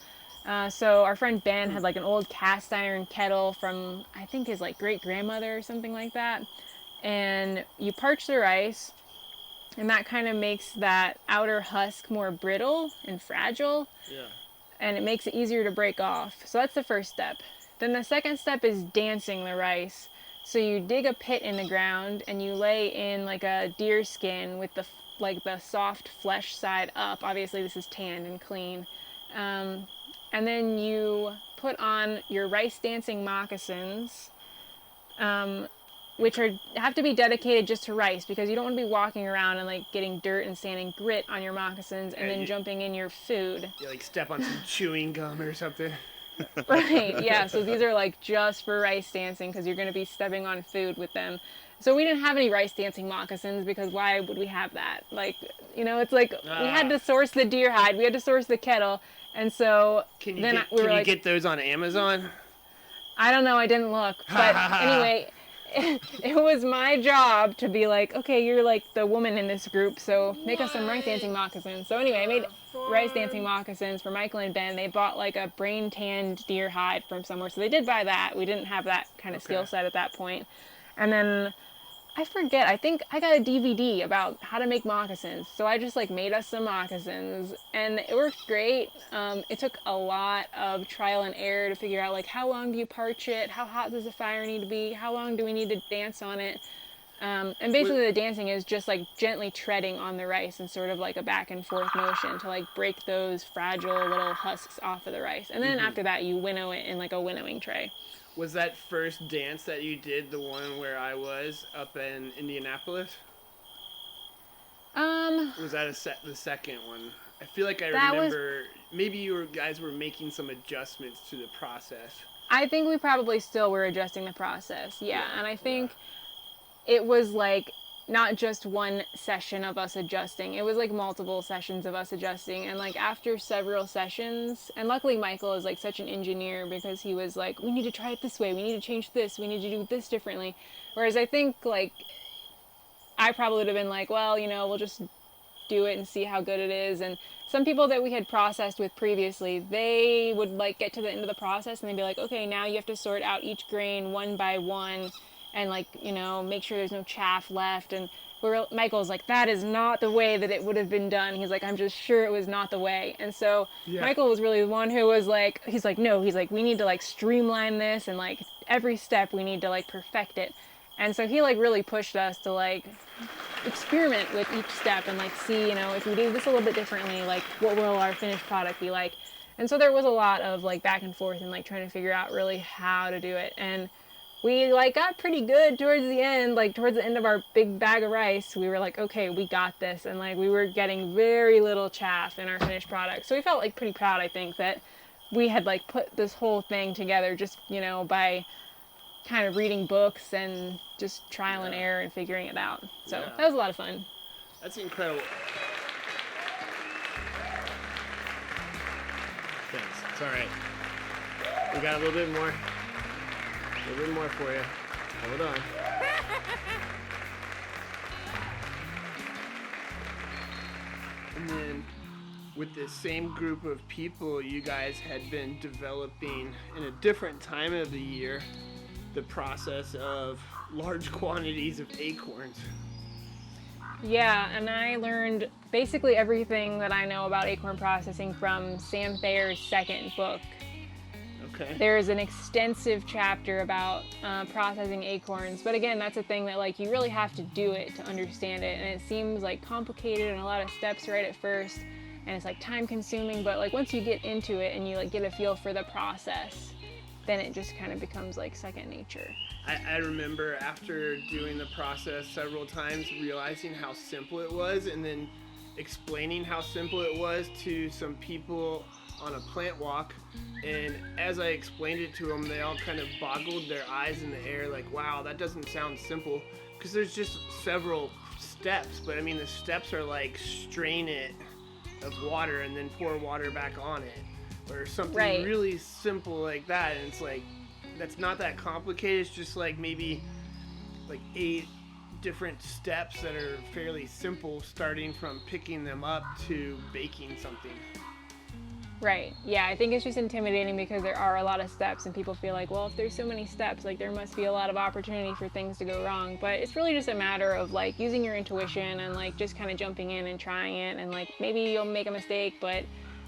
So our friend Ben had an old cast iron kettle from, I think, his great grandmother or something like that. And you parch the rice, and that kind of makes that outer husk more brittle and fragile. Yeah. And it makes it easier to break off. So that's the first step. Then the second step is dancing the rice. So you dig a pit in the ground and you lay in a deer skin with the soft flesh side up. Obviously this is tanned and clean. And then you put on your rice dancing moccasins, which have to be dedicated just to rice, because you don't want to be walking around and getting dirt and sand and grit on your moccasins and then jumping in your food. You step on some chewing gum or something. Right, yeah. So these are just for rice dancing, because you're going to be stepping on food with them. So we didn't have any rice dancing moccasins, because why would we have that? It's we had to source the deer hide, we had to source the kettle, and so can you get those on Amazon? I don't know, I didn't look, but anyway. It was my job to be okay, you're the woman in this group, so make us some rice dancing moccasins. So anyway, I made rice dancing moccasins for Michael and Ben. They bought a brain tanned deer hide from somewhere, so they did buy that. We didn't have that kind of skill set at that point. And then I forget. I think I got a DVD about how to make moccasins. So I just like made us some moccasins and it worked great. It took a lot of trial and error to figure out like how long do you parch it? How hot does the fire need to be? How long do we need to dance on it? And basically the dancing is just like gently treading on the rice in sort of like a back and forth motion to like break those fragile little husks off of the rice. And then after that you winnow it in like a winnowing tray. Was that first dance that you did the one where I was up in Indianapolis? Was that the second one? I feel like I remember maybe you guys were making some adjustments to the process. I think we probably still were adjusting the process. Yeah. And I think it was like not just one session of us adjusting. It was like multiple sessions of us adjusting. And like after several sessions, and luckily Michael is like such an engineer because he was like, we need to try it this way. We need to change this. We need to do this differently. Whereas I think like I probably would have been like, well, you know, we'll just do it and see how good it is. And some people that we had processed with previously, they would like get to the end of the process and they'd be like, okay, now you have to sort out each grain one by one and like, you know, make sure there's no chaff left. And Michael's like, that is not the way that it would have been done. He's like, I'm just sure it was not the way. And so Michael was really the one who was like, he's like, no, he's like, we need to like streamline this and like every step we need to like perfect it. And so he like really pushed us to like experiment with each step and like see, you know, if we do this a little bit differently, like what will our finished product be like? And so there was a lot of like back and forth and like trying to figure out really how to do it. And we like got pretty good towards the end, like towards the end of our big bag of rice. We were like, okay, we got this. And like we were getting very little chaff in our finished product. So we felt like pretty proud, I think, that we had like put this whole thing together just, you know, by kind of reading books and just trial and error and figuring it out. So that was a lot of fun. That's incredible. Thanks. It's all right. We got a little bit more. A little bit more for you. Hold on. And then with the same group of people, you guys had been developing in a different time of the year the process of large quantities of acorns. Yeah, and I learned basically everything that I know about acorn processing from Sam Thayer's second book. Okay. There's an extensive chapter about processing acorns, but again, that's a thing that like you really have to do it to understand it, and it seems like complicated and a lot of steps right at first, and it's like time consuming, but like once you get into it and you like get a feel for the process, then it just kind of becomes like second nature. I remember after doing the process several times realizing how simple it was and then explaining how simple it was to some people on a plant walk, and as I explained it to them, they all kind of boggled their eyes in the air like, wow, that doesn't sound simple, because there's just several steps, but I mean the steps are like strain it of water and then pour water back on it, or something really simple like that, and it's like, that's not that complicated. It's just like maybe like 8 different steps that are fairly simple, starting from picking them up to baking something. Right. Yeah, I think it's just intimidating because there are a lot of steps and people feel like, well, if there's so many steps, like there must be a lot of opportunity for things to go wrong. But it's really just a matter of like using your intuition and like just kind of jumping in and trying it, and like maybe you'll make a mistake, but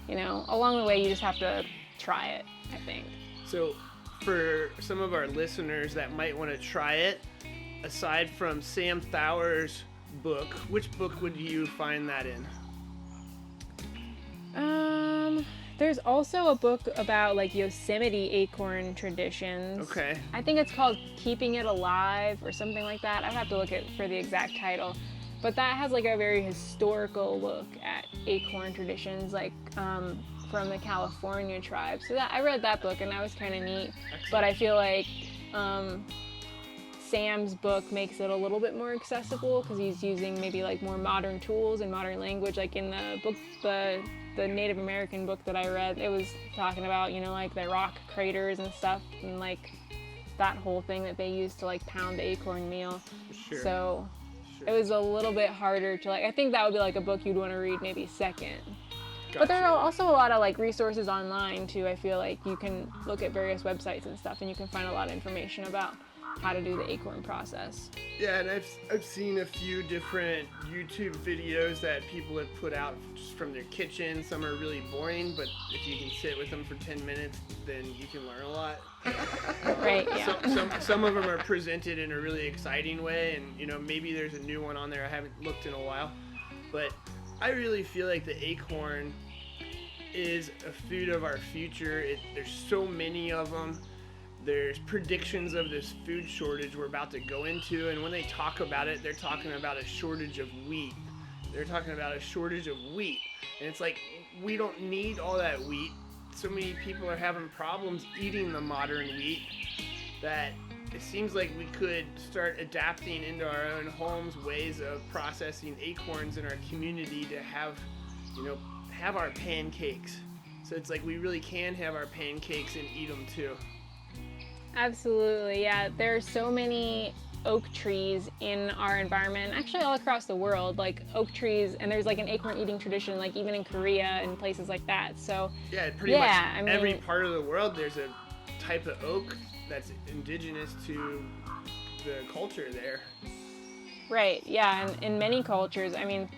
you know, along the way you just have to try it, I think. So for some of our listeners that might want to try it, aside from Sam Thayer's book, which book would you find that in? There's also a book about like Yosemite acorn traditions. Okay. I think it's called Keeping It Alive or something like that. I'd have to look for the exact title. But that has like a very historical look at acorn traditions, like from the California tribe. So that I read that book and that was kind of neat. Excellent. But I feel like Sam's book makes it a little bit more accessible because he's using maybe like more modern tools and modern language. Like in the book, the Native American book that I read, it was talking about, you know, like the rock craters and stuff, and like that whole thing that they used to like pound the acorn meal. Sure. So it was a little bit harder to like, I think that would be like a book you'd want to read maybe second. Gotcha. But there are also a lot of like resources online too. I feel like you can look at various websites and stuff and you can find a lot of information about how to do the acorn process. Yeah, and I've seen a few different YouTube videos that people have put out just from their kitchen. Some are really boring, but if you can sit with them for 10 minutes, then you can learn a lot. Right, yeah. Some of them are presented in a really exciting way, and maybe there's a new one on there I haven't looked in a while. But I really feel like the acorn is a food of our future. There's so many of them. There's predictions of this food shortage we're about to go into, and when they talk about it, they're talking about a shortage of wheat. They're talking about a shortage of wheat, and it's like, we don't need all that wheat. So many people are having problems eating the modern wheat that it seems like we could start adapting into our own homes ways of processing acorns in our community to have our pancakes. So it's like we really can have our pancakes and eat them too. Absolutely, yeah. There are so many oak trees in our environment, actually all across the world, like oak trees, and there's like an acorn eating tradition, like even in Korea and places like that. So yeah, pretty much every part of the world there's a type of oak that's indigenous to the culture there. Right, yeah, and in many cultures, I mean,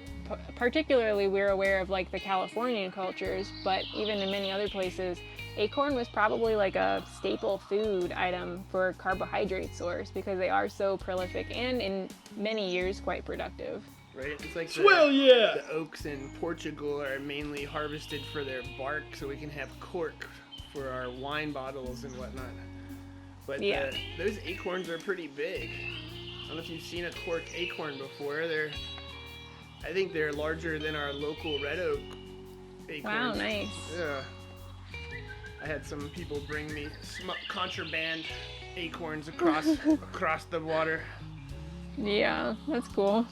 particularly we're aware of like the Californian cultures, but even in many other places, acorn was probably like a staple food item for carbohydrate source because they are so prolific and in many years quite productive. Right? It's like yeah! The oaks in Portugal are mainly harvested for their bark so we can have cork for our wine bottles and whatnot. But yeah, those acorns are pretty big. I don't know if you've seen a cork acorn before. I think they're larger than our local red oak acorns. Wow, nice. Yeah. I had some people bring me contraband acorns across the water. Yeah, that's cool.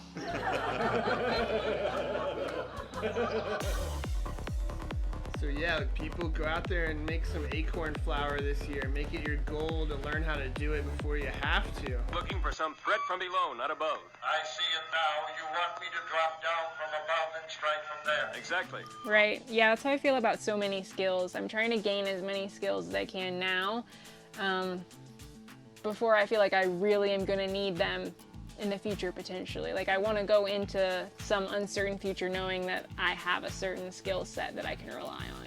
So yeah, people, go out there and make some acorn flour this year. Make it your goal to learn how to do it before you have to. Looking for some threat from below, not above. I see it now. You want me to drop down from above and strike from there. Exactly. Right, yeah, that's how I feel about so many skills. I'm trying to gain as many skills as I can now, before I feel like I really am going to need them in the future potentially. Like I want to go into some uncertain future knowing that I have a certain skill set that I can rely on.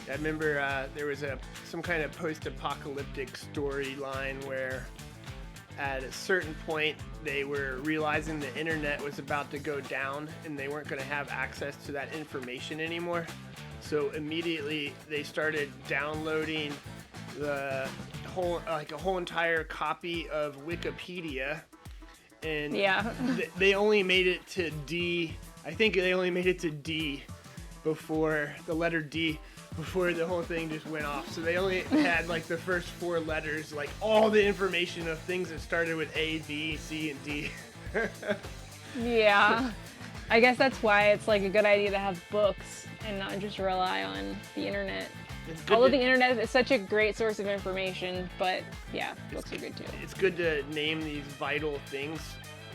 I remember there was some kind of post-apocalyptic storyline where at a certain point they were realizing the internet was about to go down and they weren't going to have access to that information anymore. So immediately they started downloading a whole entire copy of Wikipedia. And yeah. they only made it to D. I think they only made it to D before the letter D, before the whole thing just went off. So they only had like the first 4 letters, like all the information of things that started with A, B, C, and D. Yeah. I guess that's why it's like a good idea to have books and not just rely on the internet. Although the internet is such a great source of information, but yeah, books are good too. It's good to name these vital things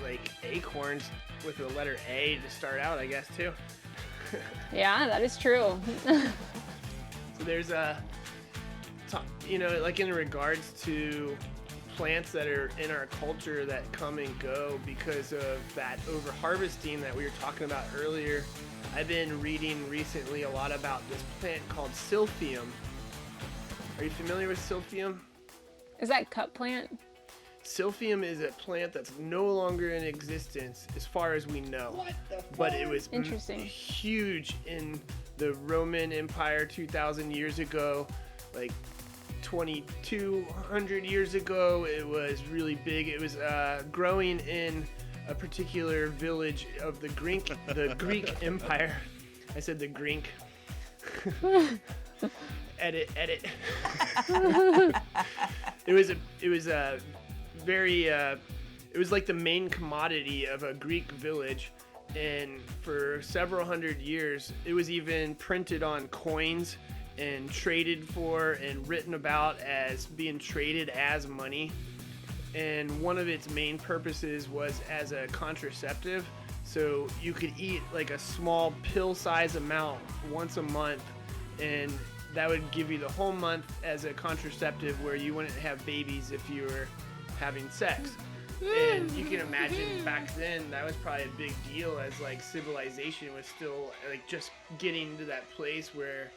like acorns with the letter A to start out, I guess, too. Yeah, that is true. So there's like in regards to plants that are in our culture that come and go because of that over-harvesting that we were talking about earlier. I've been reading recently a lot about this plant called silphium. Are you familiar with silphium? Is that cup plant? Silphium is a plant that's no longer in existence as far as we know. What the fuck? But it was Interesting. Huge in the Roman Empire 2,000 years ago, like 2,200 years ago. It was really big. It was growing in a particular village of the Greek Empire. I said the Greek. Edit. It was like the main commodity of a Greek village, and for several hundred years, it was even printed on coins and traded for and written about as being traded as money. And one of its main purposes was as a contraceptive. So you could eat like a small pill-size amount once a month, and that would give you the whole month as a contraceptive where you wouldn't have babies if you were having sex. And you can imagine back then that was probably a big deal, as like civilization was still like just getting to that place where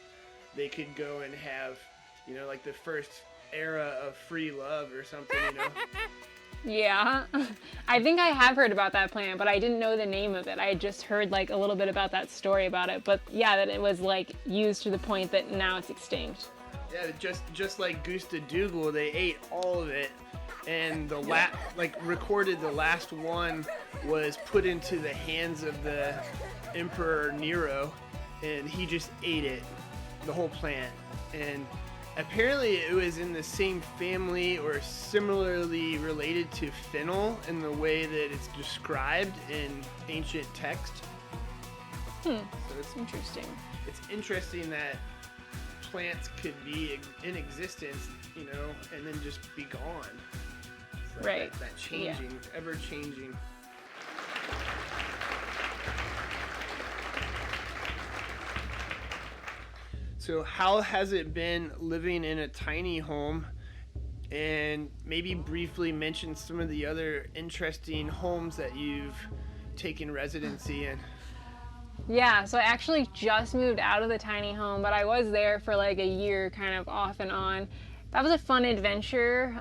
they could go and have, you know, like the first era of free love or something, you know. Yeah, I think I have heard about that plant, but I didn't know the name of it. I had just heard like a little bit about that story about it, but yeah, that it was like used to the point that now it's extinct. Yeah, just like Goose the Dougal, they ate all of it, and the recorded the last one was put into the hands of the Emperor Nero, and he just ate it, the whole plant. And apparently it was in the same family or similarly related to fennel in the way that it's described in ancient text. So it's interesting. It's interesting that plants could be in existence, you know, and then just be gone. It's like Right. That changing, ever changing. So how has it been living in a tiny home? And maybe briefly mention some of the other interesting homes that you've taken residency in. Yeah, so I actually just moved out of the tiny home, but I was there for like a year, kind of off and on. That was a fun adventure.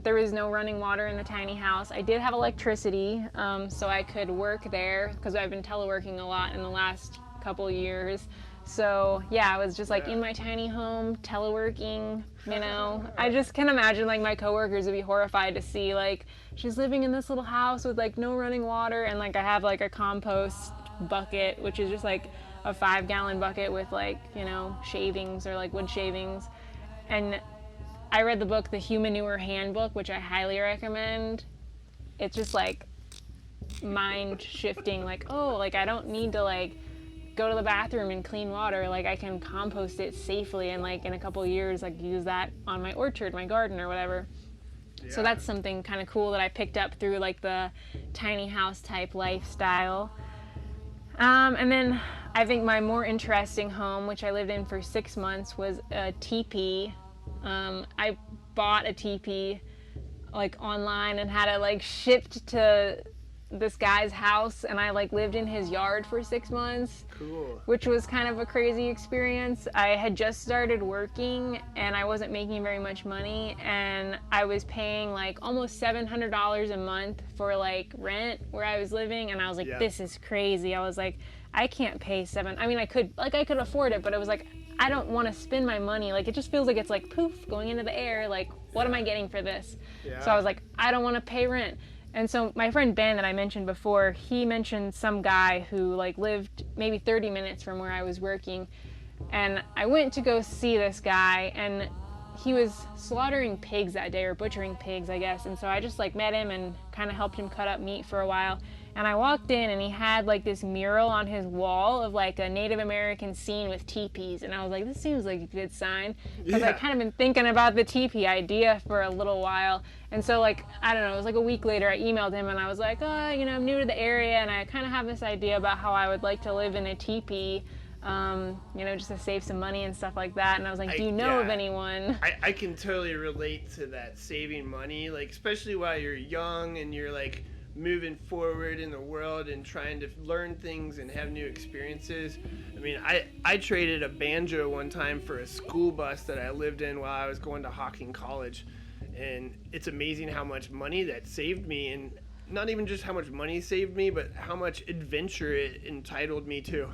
There was no running water in the tiny house. I did have electricity, so I could work there because I've been teleworking a lot in the last couple years. So yeah, I was just like in my tiny home, teleworking, you know. I just can imagine like my coworkers would be horrified to see like she's living in this little house with like no running water, and like I have like a compost bucket, which is just like a 5-gallon bucket with like, you know, shavings or like wood shavings. And I read the book, The Humanure Handbook, which I highly recommend. It's just like mind shifting, like, oh, like I don't need to like go to the bathroom and clean water, like I can compost it safely and like in a couple of years like use that on my orchard, my garden or whatever. So that's something kind of cool that I picked up through like the tiny house type lifestyle. And then I think my more interesting home, which I lived in for 6 months, was a teepee. I bought a teepee like online and had it like shipped to this guy's house, and I like lived in his yard for 6 months. Cool. Which was kind of a crazy experience. I had just started working and I wasn't making very much money, and I was paying like almost $700 a month for like rent where I was living, and I was like, this is crazy. I was like, I can't pay I could afford it, but it was like, I don't want to spend my money. Like, it just feels like it's like poof, going into the air. Like, what am I getting for this? So I was like, I don't want to pay rent. And so my friend Ben that I mentioned before, he mentioned some guy who like lived maybe 30 minutes from where I was working. And I went to go see this guy, and he was slaughtering pigs that day, or butchering pigs, I guess. And so I just like met him and kind of helped him cut up meat for a while. And I walked in and he had like this mural on his wall of like a Native American scene with teepees. And I was like, this seems like a good sign. Because I kind of been thinking about the teepee idea for a little while. And so like, I don't know, it was like a week later I emailed him and I was like, oh, you know, I'm new to the area and I kind of have this idea about how I would like to live in a teepee, you know, just to save some money and stuff like that. And I was like, do you know of anyone? I can totally relate to that, saving money, like especially while you're young and you're like moving forward in the world and trying to learn things and have new experiences. I mean, I traded a banjo one time for a school bus that I lived in while I was going to Hocking College, and it's amazing how much money that saved me, and not even just how much money saved me, but how much adventure it entitled me to.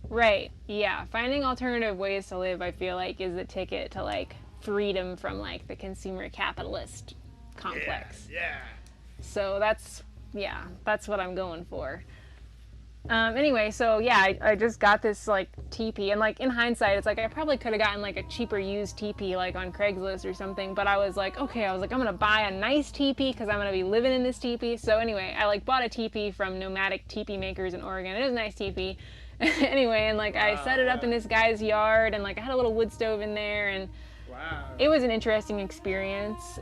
Right, yeah. Finding alternative ways to live, I feel like, is the ticket to like freedom from like the consumer capitalist complex. Yeah. So that's what I'm going for. Anyway, so yeah, I just got this like teepee, and like in hindsight, it's like I probably could have gotten like a cheaper used teepee like on Craigslist or something, but I was like, okay, I'm gonna buy a nice teepee because I'm gonna be living in this teepee. So anyway, I like bought a teepee from Nomadic Teepee Makers in Oregon. It was a nice teepee. Anyway, and like I set it up in this guy's yard, and like I had a little wood stove in there, and it was an interesting experience.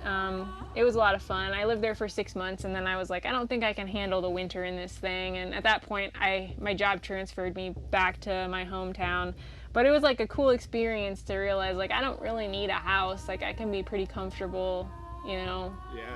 It was a lot of fun. I lived there for 6 months, and then I was like, I don't think I can handle the winter in this thing. And at that point, my job transferred me back to my hometown. But it was like a cool experience to realize like I don't really need a house. Like I can be pretty comfortable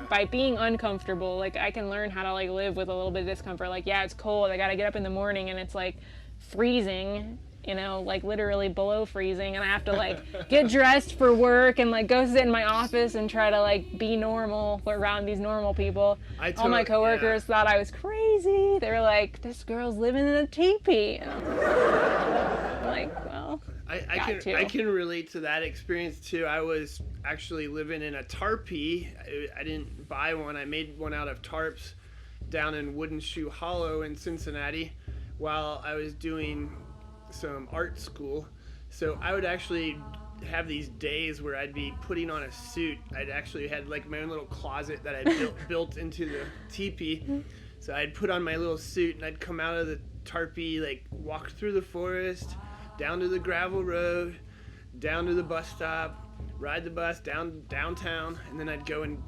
by being uncomfortable. Like, I can learn how to like live with a little bit of discomfort. Like, yeah, it's cold, I gotta get up in the morning and it's like freezing, like literally below freezing, and I have to like get dressed for work and like go sit in my office and try to like be normal around these normal people. All my coworkers thought I was crazy. They were like, this girl's living in a teepee. And I'm like, well, I can relate to that experience too. I was actually living in a tarpee. I didn't buy one. I made one out of tarps down in Wooden Shoe Hollow in Cincinnati while I was doing some art school. So I would actually have these days where I'd be putting on a suit. I'd actually had like my own little closet that I built into the teepee. So I'd put on my little suit and I'd come out of the tarpee, like walk through the forest, down to the gravel road, down to the bus stop, ride the bus downtown, and then I'd go and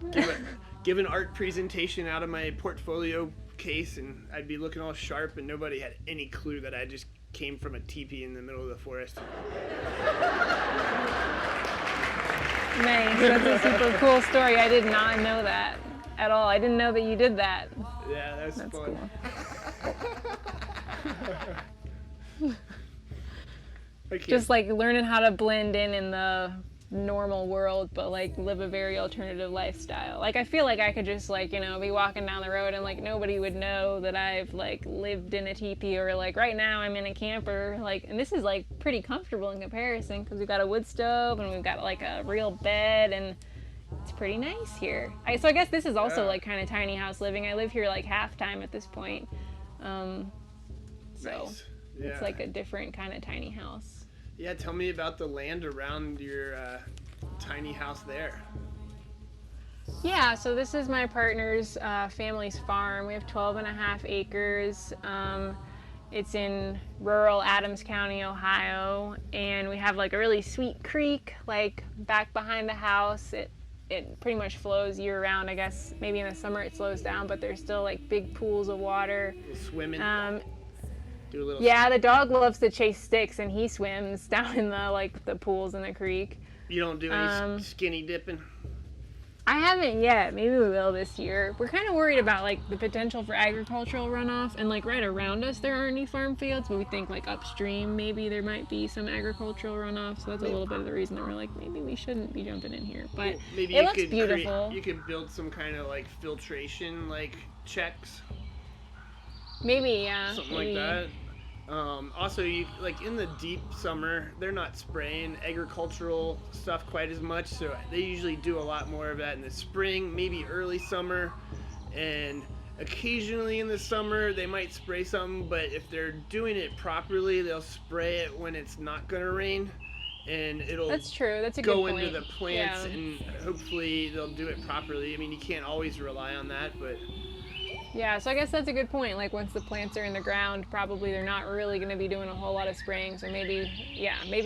give an art presentation out of my portfolio case, and I'd be looking all sharp, and nobody had any clue that I just came from a teepee in the middle of the forest. Nice. That's a super cool story. I did not know that at all. I didn't know that you did that. Yeah, that's fun. Cool. Just like learning how to blend in the normal world, but like live a very alternative lifestyle. Like, I feel like I could just like, be walking down the road and like nobody would know that I've like lived in a teepee, or like right now I'm in a camper, like, and this is like pretty comfortable in comparison because we've got a wood stove and we've got like a real bed and it's pretty nice here. So I guess this is also like kind of tiny house living. I live here like half time at this point. So Nice. Yeah. It's like a different kind of tiny house. Yeah, tell me about the land around your tiny house there. Yeah, so this is my partner's family's farm. We have 12.5 acres. It's in rural Adams County, Ohio, and we have like a really sweet creek like back behind the house. It pretty much flows year round. I guess maybe in the summer it slows down, but there's still like big pools of water. Swimming. Do a little yeah, the dog loves to chase sticks and he swims down in the pools in the creek. You don't do any skinny dipping? I haven't yet. Maybe we will this year. We're kind of worried about like the potential for agricultural runoff, and like right around us there aren't any farm fields, but we think like upstream maybe there might be some agricultural runoff. So that's a little bit of the reason that we're like, maybe we shouldn't be jumping in here. But maybe it looks beautiful. You could build some kind of like filtration like checks. Maybe, yeah. Something like that. Also, you like in the deep summer, they're not spraying agricultural stuff quite as much, so they usually do a lot more of that in the spring, maybe early summer, and occasionally in the summer they might spray something. But if they're doing it properly, they'll spray it when it's not gonna rain, and it'll That's true. That's a go good point. into the plants, Yeah. and hopefully they'll do it properly. I mean, you can't always rely on that, but Yeah, so I guess that's a good point. Like, once the plants are in the ground, probably they're not really going to be doing a whole lot of spraying. So maybe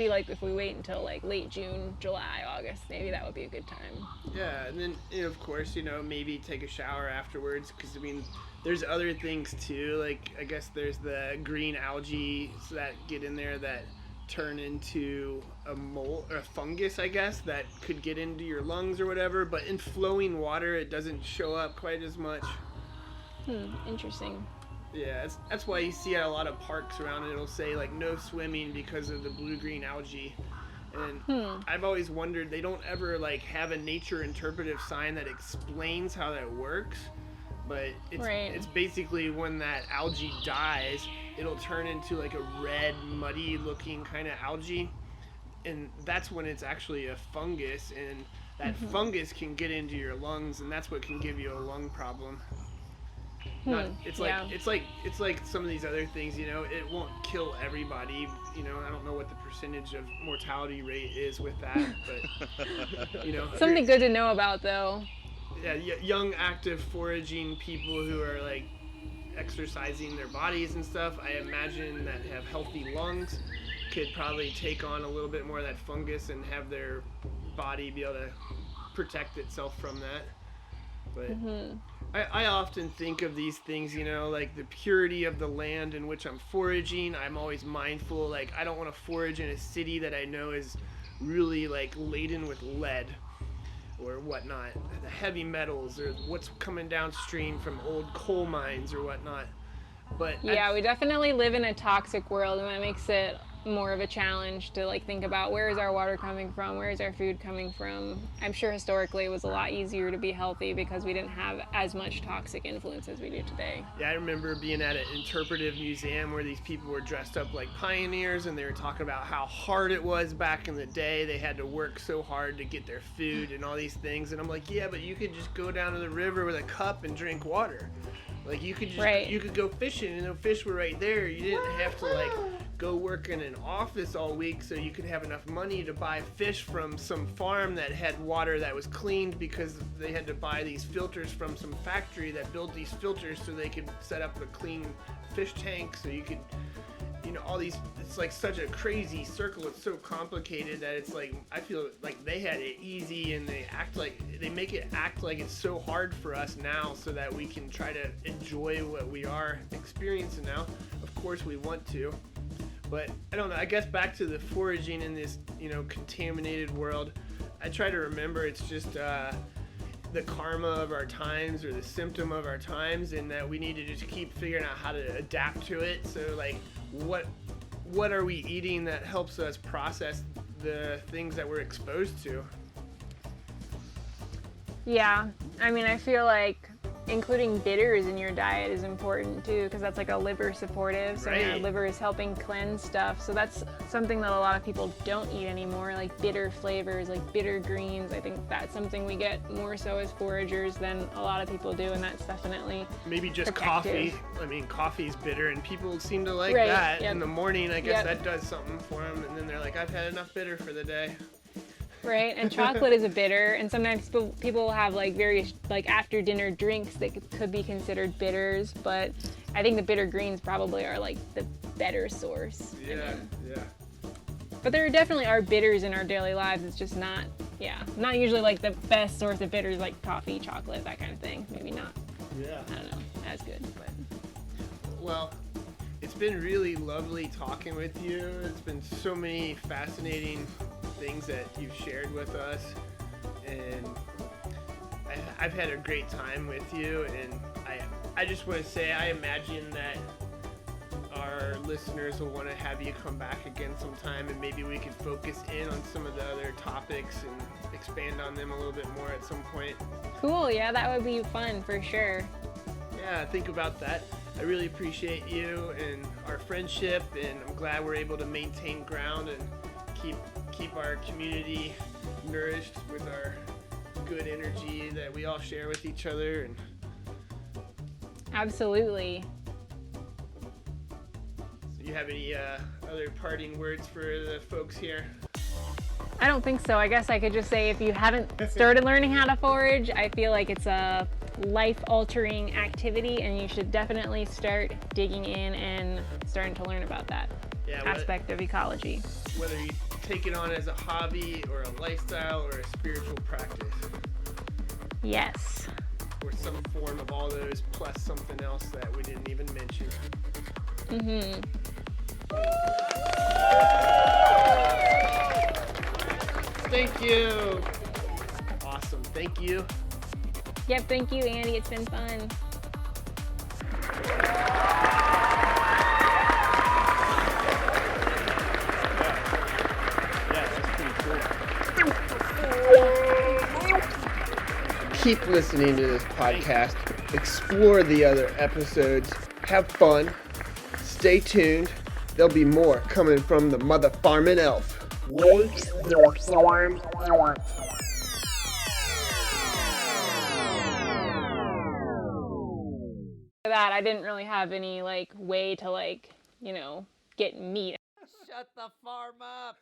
like if we wait until like late June, July, August, maybe that would be a good time. yeah, and then of course, maybe take a shower afterwards, because I mean, there's other things too. Like, I guess there's the green algae that get in there that turn into a mold or a fungus, I guess, that could get into your lungs or whatever. But in flowing water, it doesn't show up quite as much. Interesting. Yeah, that's why you see at a lot of parks around it, it'll say like no swimming because of the blue-green algae. And I've always wondered, they don't ever like have a nature interpretive sign that explains how that works. But it's basically when that algae dies, it'll turn into like a red, muddy looking kind of algae. And that's when it's actually a fungus, and that fungus can get into your lungs, and that's what can give you a lung problem. It's like some of these other things, it won't kill everybody. I don't know what the percentage of mortality rate is with that, but Something good to know about, though. Yeah, young active foraging people who are like exercising their bodies and stuff, I imagine, that have healthy lungs could probably take on a little bit more of that fungus and have their body be able to protect itself from that. But I often think of these things, like the purity of the land in which I'm foraging. I'm always mindful, like, I don't want to forage in a city that I know is really like laden with lead. or whatnot, the heavy metals or what's coming downstream from old coal mines or whatnot. But yeah, we definitely live in a toxic world, and that makes it more of a challenge to like think about where is our water coming from, where is our food coming from. I'm sure historically it was a lot easier to be healthy because we didn't have as much toxic influence as we do today. Yeah, I remember being at an interpretive museum where these people were dressed up like pioneers, and they were talking about how hard it was back in the day. They had to work so hard to get their food and all these things, and I'm like, yeah, but you could just go down to the river with a cup and drink water. Like you could just you could go fishing, and the fish were right there. You didn't have to like go work in an office all week so you could have enough money to buy fish from some farm that had water that was cleaned, because they had to buy these filters from some factory that built these filters so they could set up a clean fish tank, so you could, you know, all these. It's like such a crazy circle. It's so complicated that it's like I feel like they had it easy, and they make it act like it's so hard for us now, so that we can try to enjoy what we are experiencing now. Of course we want to, but I don't know. I guess back to the foraging in this, you know, contaminated world, I try to remember it's just the karma of our times, or the symptom of our times, and that we need to just keep figuring out how to adapt to it. So like what are we eating that helps us process the things that we're exposed to? Yeah, I mean, I feel like including bitters in your diet is important too, because that's like a liver supportive. So your liver is helping cleanse stuff. So that's something that a lot of people don't eat anymore, like bitter flavors, like bitter greens. I think that's something we get more so as foragers than a lot of people do, and that's definitely maybe just protective. coffee. I mean, coffee's bitter, and people seem to like that in the morning. I guess that does something for them, and then they're like, I've had enough bitter for the day. Right, and chocolate is a bitter, and sometimes people have like various like after dinner drinks that could be considered bitters, but I think the bitter greens probably are like the better source. Yeah. But there definitely are bitters in our daily lives. It's just not usually like the best source of bitters, like coffee, chocolate, that kind of thing. Maybe not. Yeah. I don't know, as good, but. Well, it's been really lovely talking with you. It's been so many fascinating things that you've shared with us, and I've had a great time with you, and I just want to say I imagine that our listeners will want to have you come back again sometime, and maybe we could focus in on some of the other topics and expand on them a little bit more at some point. Cool, yeah, that would be fun for sure. Yeah, think about that. I really appreciate you and our friendship, and I'm glad we're able to maintain ground and keep our community nourished with our good energy that we all share with each other. And absolutely. So you have any other parting words for the folks here? I don't think so. I guess I could just say if you haven't started learning how to forage, I feel like it's a life-altering activity, and you should definitely start digging in and starting to learn about that aspect of ecology. Whether you take it on as a hobby or a lifestyle or a spiritual practice. Yes. Or some form of all those plus something else that we didn't even mention. Mm-hmm. Thank you. Awesome. Thank you. Yep, thank you, Andy. It's been fun. Keep listening to this podcast. Explore the other episodes. Have fun. Stay tuned. There'll be more coming from the mother farming elf. Wake your farm elf. That I didn't really have any like way to like, get meat. Shut the farm up.